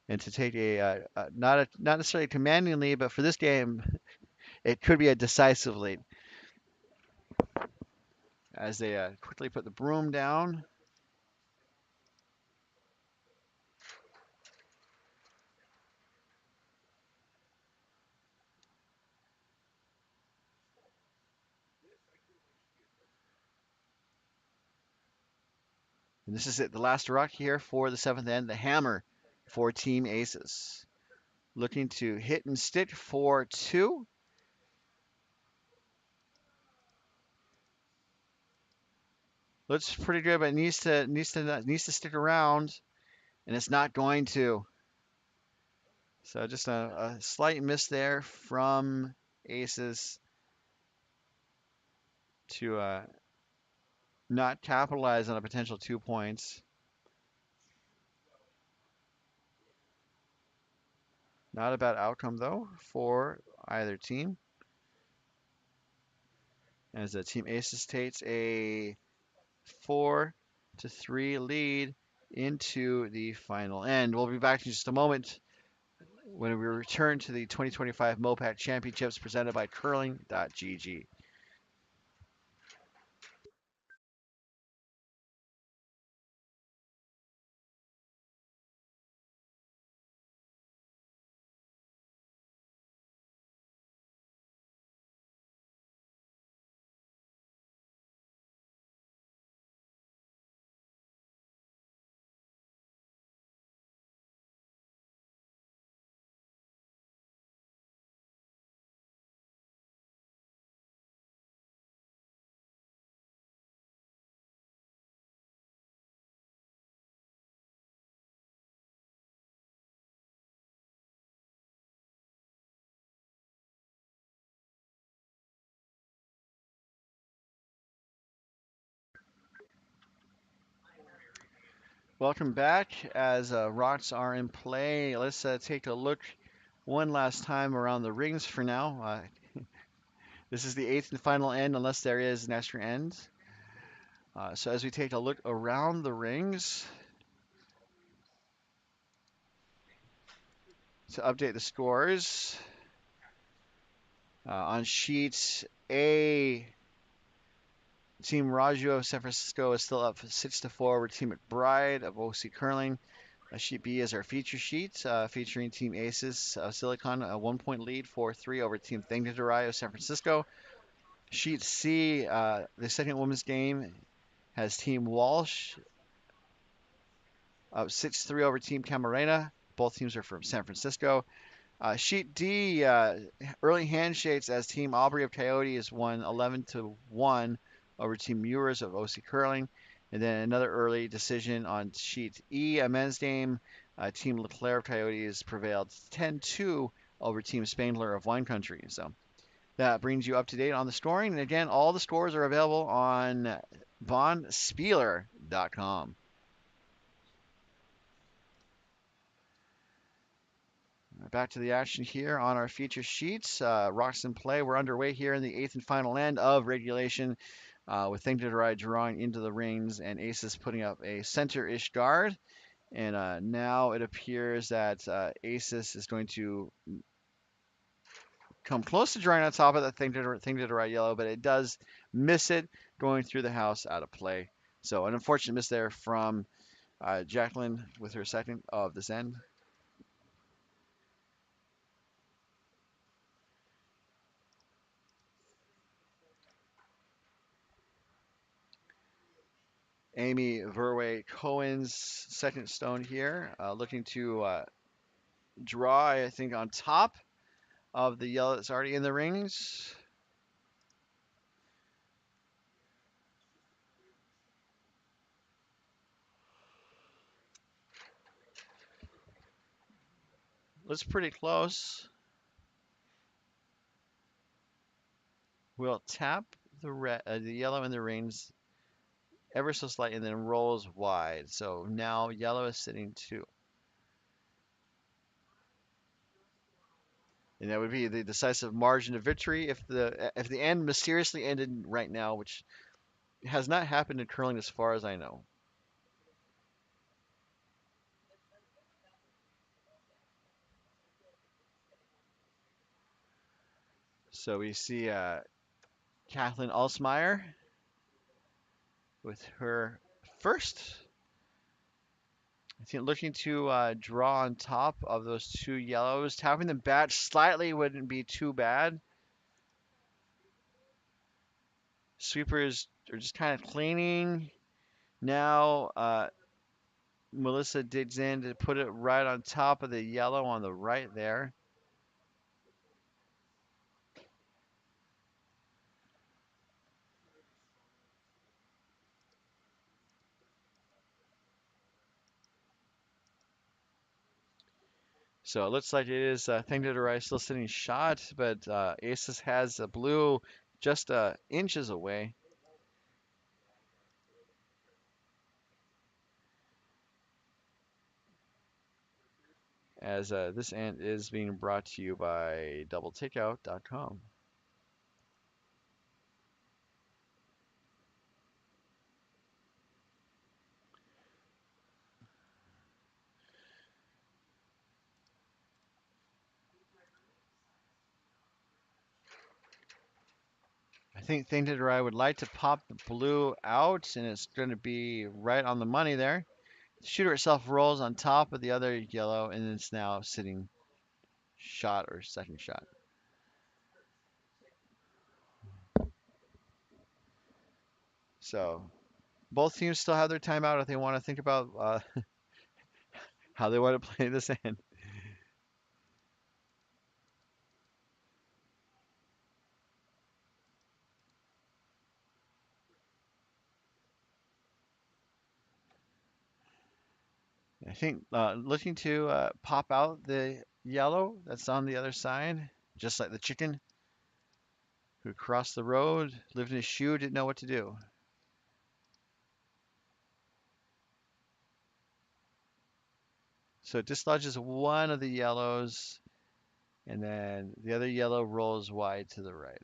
and to take not necessarily a commanding lead, but for this game it could be a decisive lead as they quickly put the broom down. And this is it, the last rock here for the seventh end, the hammer for Team Aces. Looking to hit and stick for two. Looks pretty good, but needs to stick around, and it's not going to. So just a slight miss there from Aces to not capitalize on a potential 2 points. Not a bad outcome though for either team, as the Team Aces takes a 4-3 lead into the final end. We'll be back in just a moment when we return to the 2025 MoPac Championships presented by Curling.gg. Welcome back as rocks are in play. Let's take a look one last time around the rings for now. This is the eighth and final end unless there is an extra end. So as we take a look around the rings to update the scores on sheets A, Team Raggio of San Francisco is still up 6-4 over Team McBride of OC Curling. Sheet B is our feature sheet, featuring Team Asis of Silicon, a 1 point lead, 4-3 over Team Thangadurai of San Francisco. Sheet C, the second women's game, has Team Walsh up 6-3 over Team Camarena. Both teams are from San Francisco. Sheet D, early handshakes as Team Aubrey of Coyote has won 11-1 over Team Ewers of OC Curling. And then another early decision on Sheet E, a men's game. Team Leclerc of Coyotes prevailed 10-2 over Team Spangler of Wine Country. So that brings you up to date on the scoring. And again, all the scores are available on vonspieler.com. Back to the action here on our feature sheets. Rocks in play. We're underway here in the eighth and final end of regulation, with Thangadurai drawing into the rings and Asis putting up a center-ish guard. And now it appears that Asis is going to come close to drawing on top of that Thangadurai yellow, but it does miss it, going through the house out of play. So an unfortunate miss there from Jacqueline with her second of this end. Amy Verway Cohen's second stone here, looking to draw, I think, on top of the yellow that's already in the rings. Looks pretty close. We'll tap the yellow in the rings ever so slightly and then rolls wide. So now yellow is sitting 2. And that would be the decisive margin of victory if the end mysteriously ended right now, which has not happened in curling as far as I know. So we see Kathleen Alsmeyer with her first. I think looking to draw on top of those 2 yellows. Tapping them back slightly wouldn't be too bad. Sweepers are just kind of cleaning. Now Melissa digs in to put it right on top of the yellow on the right there. So it looks like it is Thangadurai still sitting shot, but Asis has a blue just inches away. As this ant is being brought to you by doubletakeout.com. I think Thangadurai would like to pop the blue out, and it's going to be right on the money there. The shooter itself rolls on top of the other yellow, and it's now sitting shot or second shot. So both teams still have their timeout if they want to think about how they want to play this end. I think looking to pop out the yellow that's on the other side, just like the chicken who crossed the road, lived in his shoe, didn't know what to do. So it dislodges one of the yellows, and then the other yellow rolls wide to the right.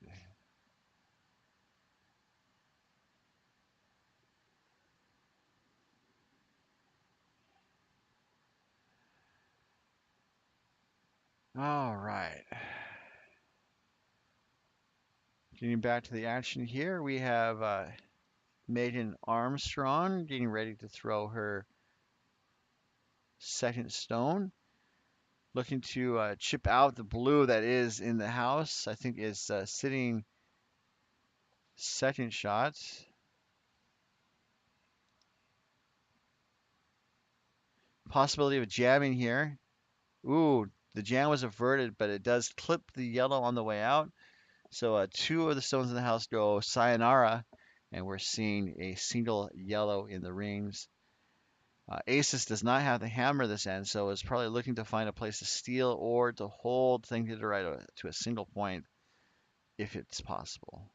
All right. Getting back to the action here, we have Megan Armstrong getting ready to throw her second stone. Looking to chip out the blue that is in the house. I think is sitting second shot. Possibility of jamming here. Ooh, the jam was averted, but it does clip the yellow on the way out. So two of the stones in the house go sayonara, and we're seeing a single yellow in the rings. Asis does not have the hammer this end, so is probably looking to find a place to steal or to hold Thangadurai to a single point if it's possible.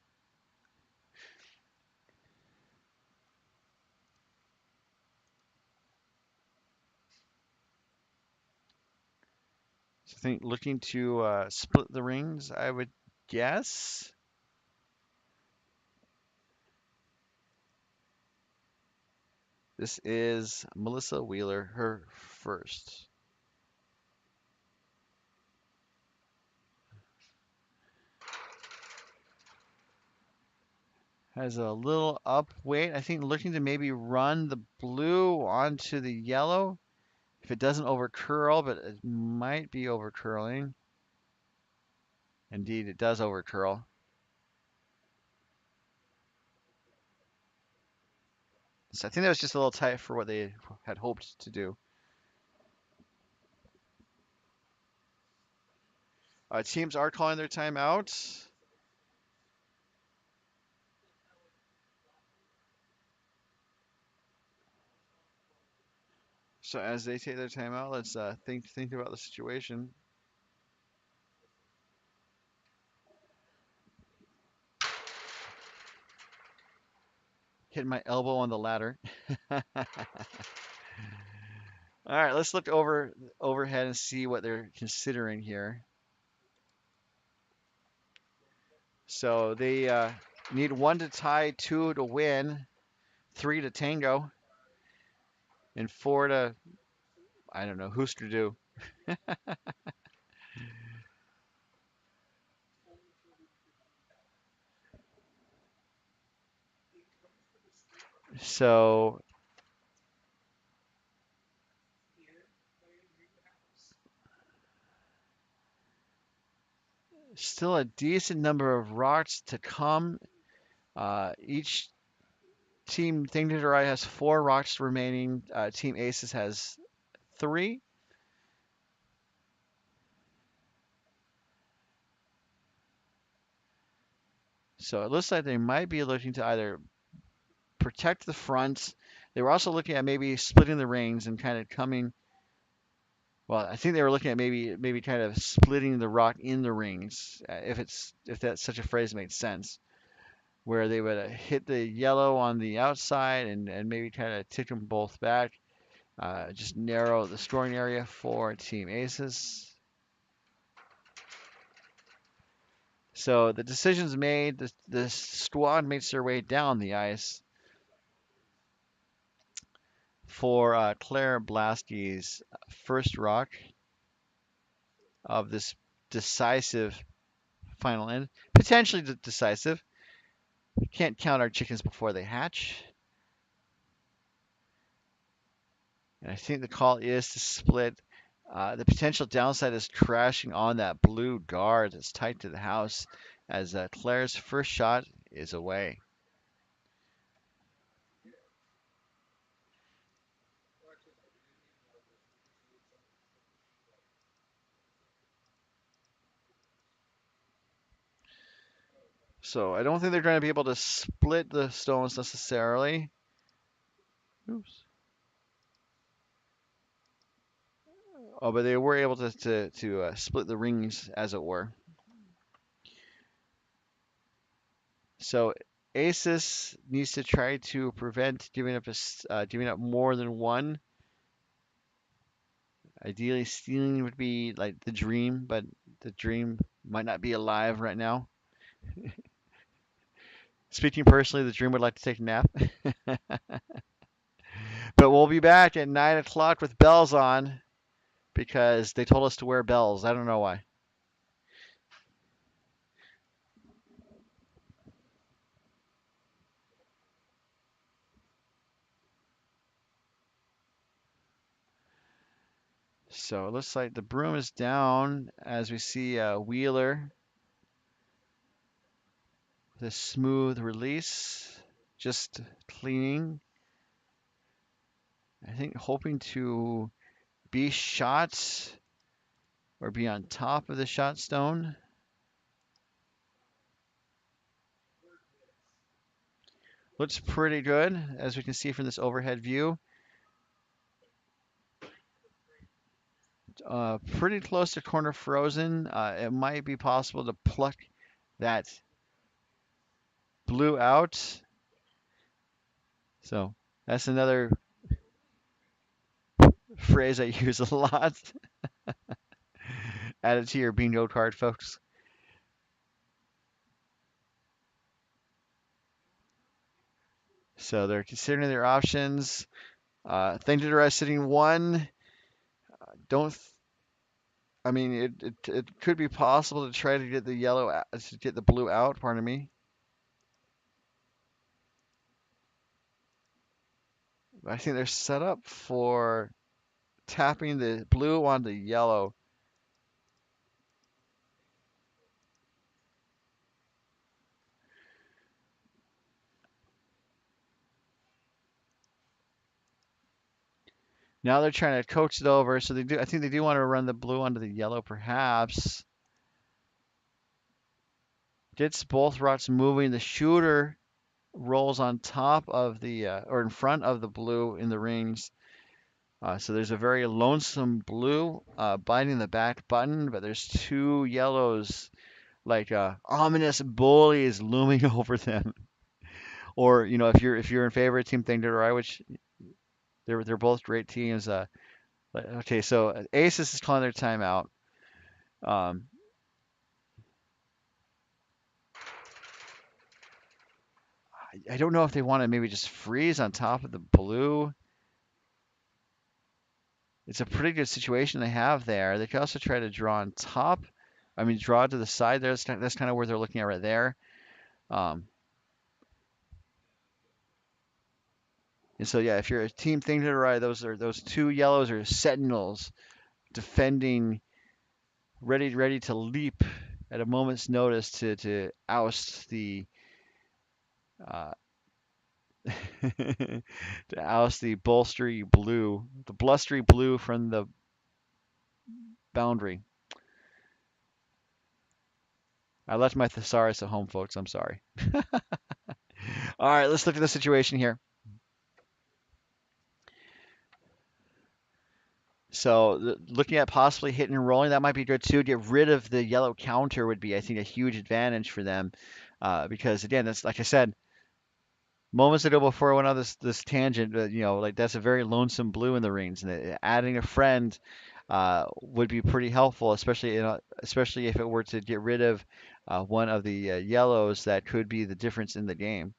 So I think looking to split the rings, I would guess. This is Melissa Wheeler, her first. Has a little up weight. I think looking to maybe run the blue onto the yellow. If it doesn't over curl, but it might be over curling. Indeed, it does over curl. So I think that was just a little tight for what they had hoped to do. Teams are calling their timeout. So as they take their timeout, let's think about the situation. Hit my elbow on the ladder. All right, let's look overhead and see what they're considering here. So they need one to tie, two to win, three to tango, and four to, I don't know, who's to do. So still a decent number of rocks to come. Each team Thangadurai has four rocks remaining. Team Aces has three. So it looks like they might be looking to either protect the front. They were also looking at maybe splitting the rings and kind of coming. Well, I think they were looking at maybe kind of splitting the rock in the rings, if that such a phrase makes sense, where they would hit the yellow on the outside and maybe kind of tick them both back, just narrow the scoring area for Team Aces. So the decision's made. The squad makes their way down the ice for Claire Blaski's first rock of this decisive final end. Potentially decisive. We can't count our chickens before they hatch. And I think the call is to split. The potential downside is crashing on that blue guard that's tight to the house as Claire's first shot is away. So I don't think they're going to be able to split the stones necessarily. Oops. Oh, but they were able to split the rings, as it were. So Asis needs to try to prevent giving up more than one. Ideally, stealing would be like the dream, but the dream might not be alive right now. Speaking personally, the dream would like to take a nap. But we'll be back at 9 o'clock with bells on because they told us to wear bells. I don't know why. So it looks like the broom is down as we see Wheeler with a smooth release, just cleaning. I think hoping to be shot or be on top of the shot stone. Looks pretty good as we can see from this overhead view. Pretty close to corner frozen. It might be possible to pluck that blue out. So that's another phrase I use a lot. Add it to your bingo card, folks. So they're considering their options. Thangadurai sitting one. Don't. I mean, it could be possible to try to get the to get the blue out. Pardon me. I think they're set up for tapping the blue on the yellow. Now they're trying to coax it over, so they do. I think they do want to run the blue onto the yellow, perhaps. Gets both routes moving. The shooter rolls on top of the or in front of the blue in the rings. So there's a very lonesome blue biting the back button, but there's two yellows like ominous bullies looming over them. Or if you're in favor of Team Thangadurai, which they're both great teams. Okay, so Asis is calling their timeout. Um, I don't know if they want to maybe just freeze on top of the blue. It's a pretty good situation they have there. They could also try to draw on top. I mean, draw to the side there. That's kind of where they're looking at right there. Um, and so yeah, if you're a team thing to the right, those two yellows are sentinels defending, ready to leap at a moment's notice to oust the uh, to oust the blustery blue from the boundary. I left my thesaurus at home, folks. I'm sorry. All right, let's look at the situation here. So looking at possibly hitting and rolling, that might be good too. Get rid of the yellow counter would be, I think, a huge advantage for them, because again, that's like I said moments ago before I went on this tangent. Like that's a very lonesome blue in the rings, and adding a friend would be pretty helpful, especially if it were to get rid of one of the yellows that could be the difference in the game.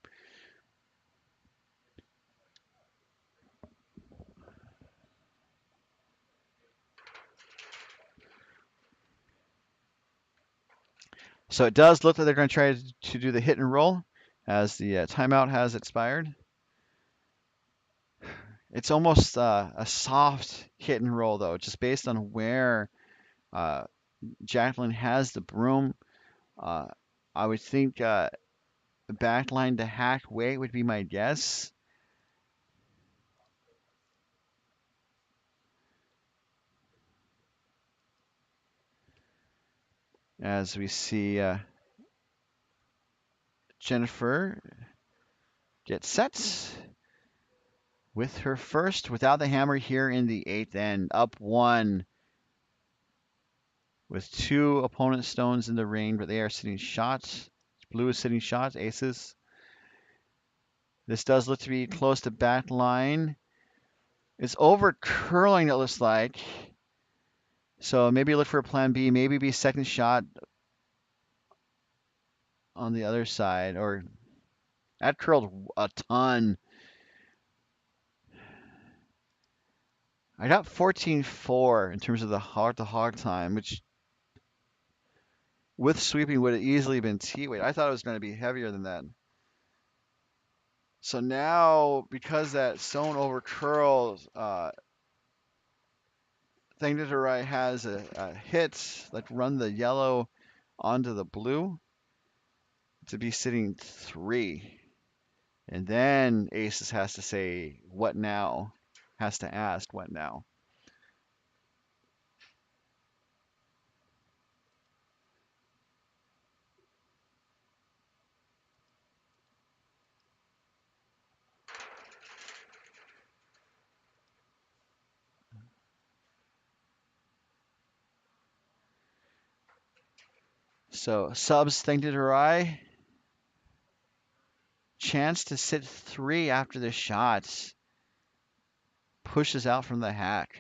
So it does look like they're going to try to do the hit and roll as the timeout has expired. It's almost a soft hit and roll, though, just based on where uh, Jacqueline has the broom. Uh, I would think backline to hack weight would be my guess. As we see Jennifer get set with her first without the hammer here in the eighth end. Up one with two opponent stones in the ring, but they are sitting shots. Blue is sitting shots, aces. This does look to be close to back line. It's over curling, it looks like. So maybe look for a plan B. Maybe be second shot on the other side. Or that curled a ton. I got 14-4 in terms of the hog time, which with sweeping would have easily been T-weight. I thought it was going to be heavier than that. So now, because that stone over curls, Thangadurai has a hit, like run the yellow onto the blue to be sitting 3. And then Aces has to say, what now? Has to ask, what now? So subs Thangadurai, chance to sit 3 after the shots, pushes out from the hack.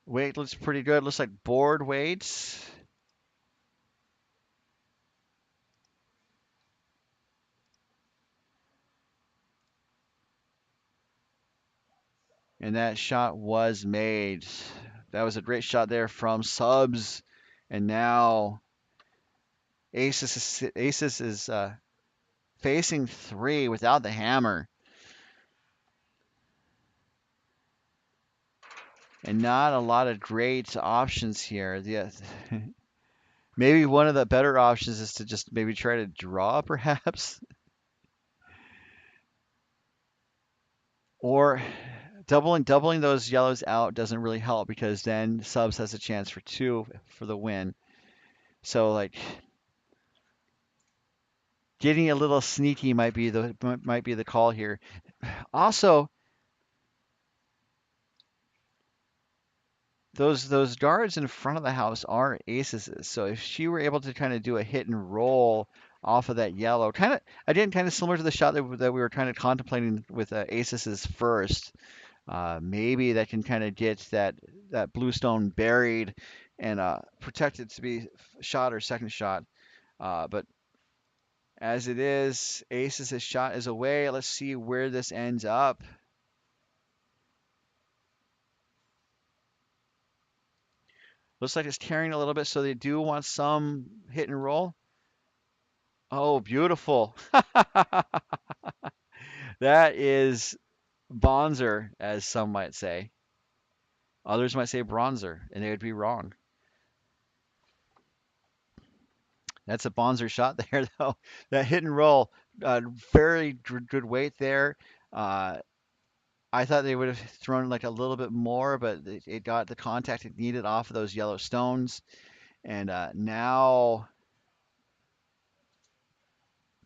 Weight looks pretty good. Looks like board weights. And that shot was made. That was a great shot there from subs. And now Asis is facing 3 without the hammer. And not a lot of great options here. Maybe one of the better options is to just maybe try to draw, perhaps, or doubling those yellows out doesn't really help because then subs has a chance for 2 for the win. So like getting a little sneaky might be the call here. Also, those guards in front of the house are aces. So if she were able to kind of do a hit and roll off of that yellow, kind of similar to the shot that we were kind of contemplating with aces first. Maybe that can kind of get that blue stone buried and protected to be shot or second shot. But as it is, aces' shot is away. Let's see where this ends up. Looks like it's carrying a little bit, so they do want some hit and roll. Oh, beautiful. That is Bonzer, as some might say. Others might say bronzer, and they would be wrong. That's a Bonzer shot there, though. That hit and roll, very good weight there. Uh, I thought they would have thrown like a little bit more, but it got the contact it needed off of those yellow stones. And now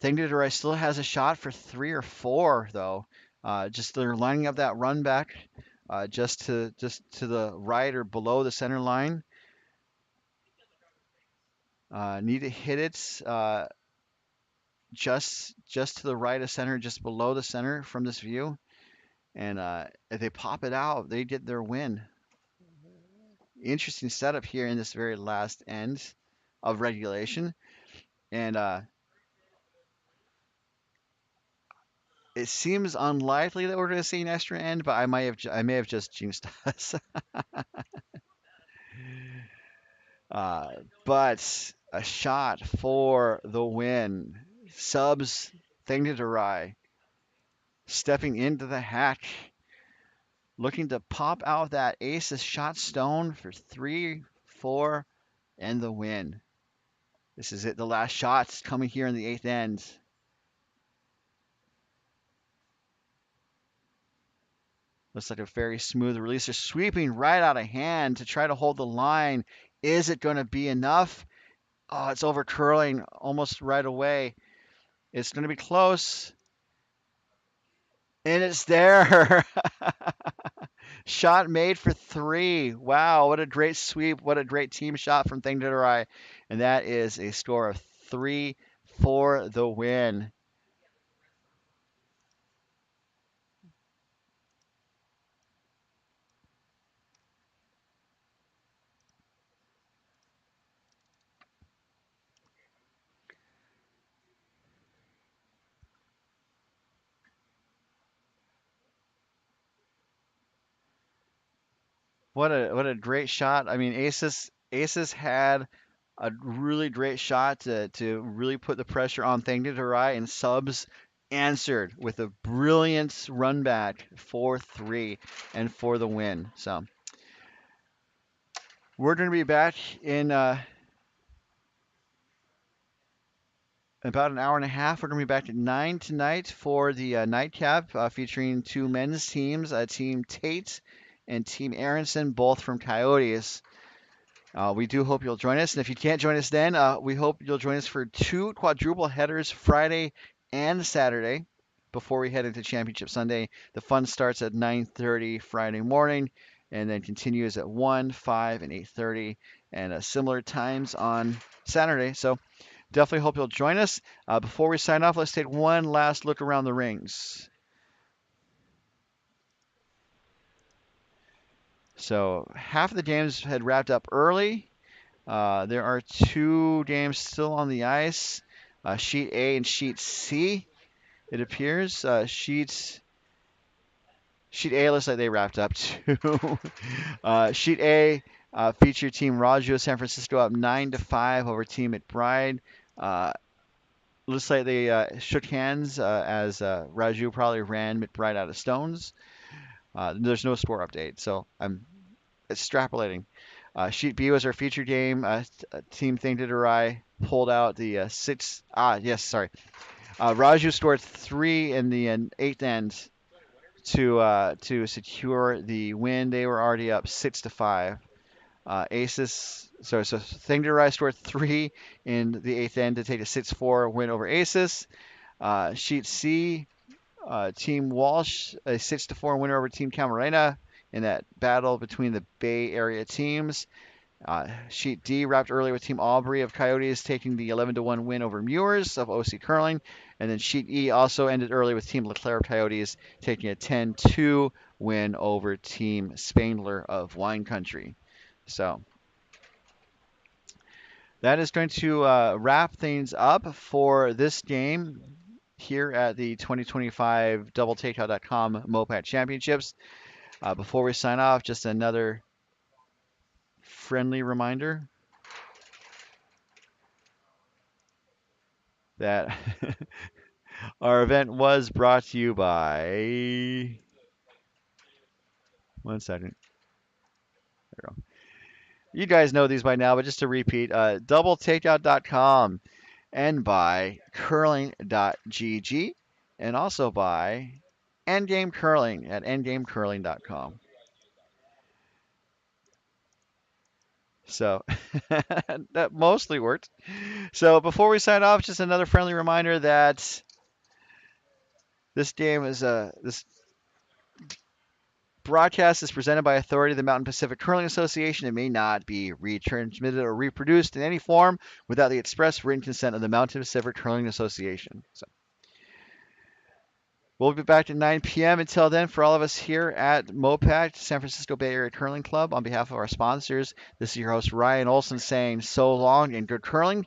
Thangadurai still has a shot for 3 or 4, though. Just they're lining up that run back just to the right or below the center line. Need to hit it just to the right of center, just below the center from this view. And if they pop it out, they get their win. Interesting setup here in this very last end of regulation. And it seems unlikely that we're going to see an extra end, but I may have just jinxed us. uh, but a shot for the win. Subs Thangadurai stepping into the hack, looking to pop out that ace shot stone for 3, 4, and the win. This is it. The last shot's coming here in the 8th end. Looks like a very smooth release. They're sweeping right out of hand to try to hold the line. Is it going to be enough? Oh, it's over curling almost right away. It's going to be close. And it's there. Shot made for 3. Wow, what a great sweep. What a great team shot from Thangadurai. And that is a score of 3 for the win. What a great shot. I mean, Aces had a really great shot to really put the pressure on Thangadurai, and subs answered with a brilliant run back 4-3 and for the win. So we're going to be back in about an hour and a half. We're going to be back at 9 tonight for the nightcap featuring two men's teams, Team Tate and Team Aronson, both from Coyotes. We do hope you'll join us. And if you can't join us then, we hope you'll join us for two quadruple headers Friday and Saturday before we head into Championship Sunday. The fun starts at 9:30 Friday morning and then continues at 1, 5, and 8:30 and similar times on Saturday. So definitely hope you'll join us. Before we sign off, let's take one last look around the rings. So half of the games had wrapped up early. There are two games still on the ice, Sheet A and Sheet C, it appears. Sheet A looks like they wrapped up too. Sheet A featured Team Raju San Francisco up 9-5 over Team McBride. Uh, Looks like they shook hands as Raju probably ran McBride out of stones. There's no score update, so I'm extrapolating. Sheet B was our feature game. Team Thangadurai pulled out the six. Yes, sorry. Raju scored three in the eighth end to secure the win. They were already up 6-5. Asis, so Thangadurai scored three in the eighth end to take a 6-4 win over Asis. Sheet C, Team Walsh, a 6-4 winner over Team Camarena in that battle between the Bay Area teams. Sheet D wrapped early with Team Aubrey of Coyotes taking the 11-1 win over Muirs of OC Curling. And then Sheet E also ended early with Team LeClaire of Coyotes taking a 10-2 win over Team Spangler of Wine Country. So that is going to wrap things up for this game here at the 2025 DoubleTakeout.com MoPac Championships. Before we sign off, just another friendly reminder that our event was brought to you by. One second. There we go. You guys know these by now, but just to repeat, doubletakeout.com and by curling.gg and also by Endgame Curling at endgamecurling.com. So that mostly worked. So before we sign off, just another friendly reminder that this game is this broadcast is presented by authority of the Mountain Pacific Curling Association. It may not be retransmitted or reproduced in any form without the express written consent of the Mountain Pacific Curling Association. So we'll be back at 9 p.m. Until then, for all of us here at MoPac, San Francisco Bay Area Curling Club, on behalf of our sponsors, this is your host Ryan Olson saying so long and good curling.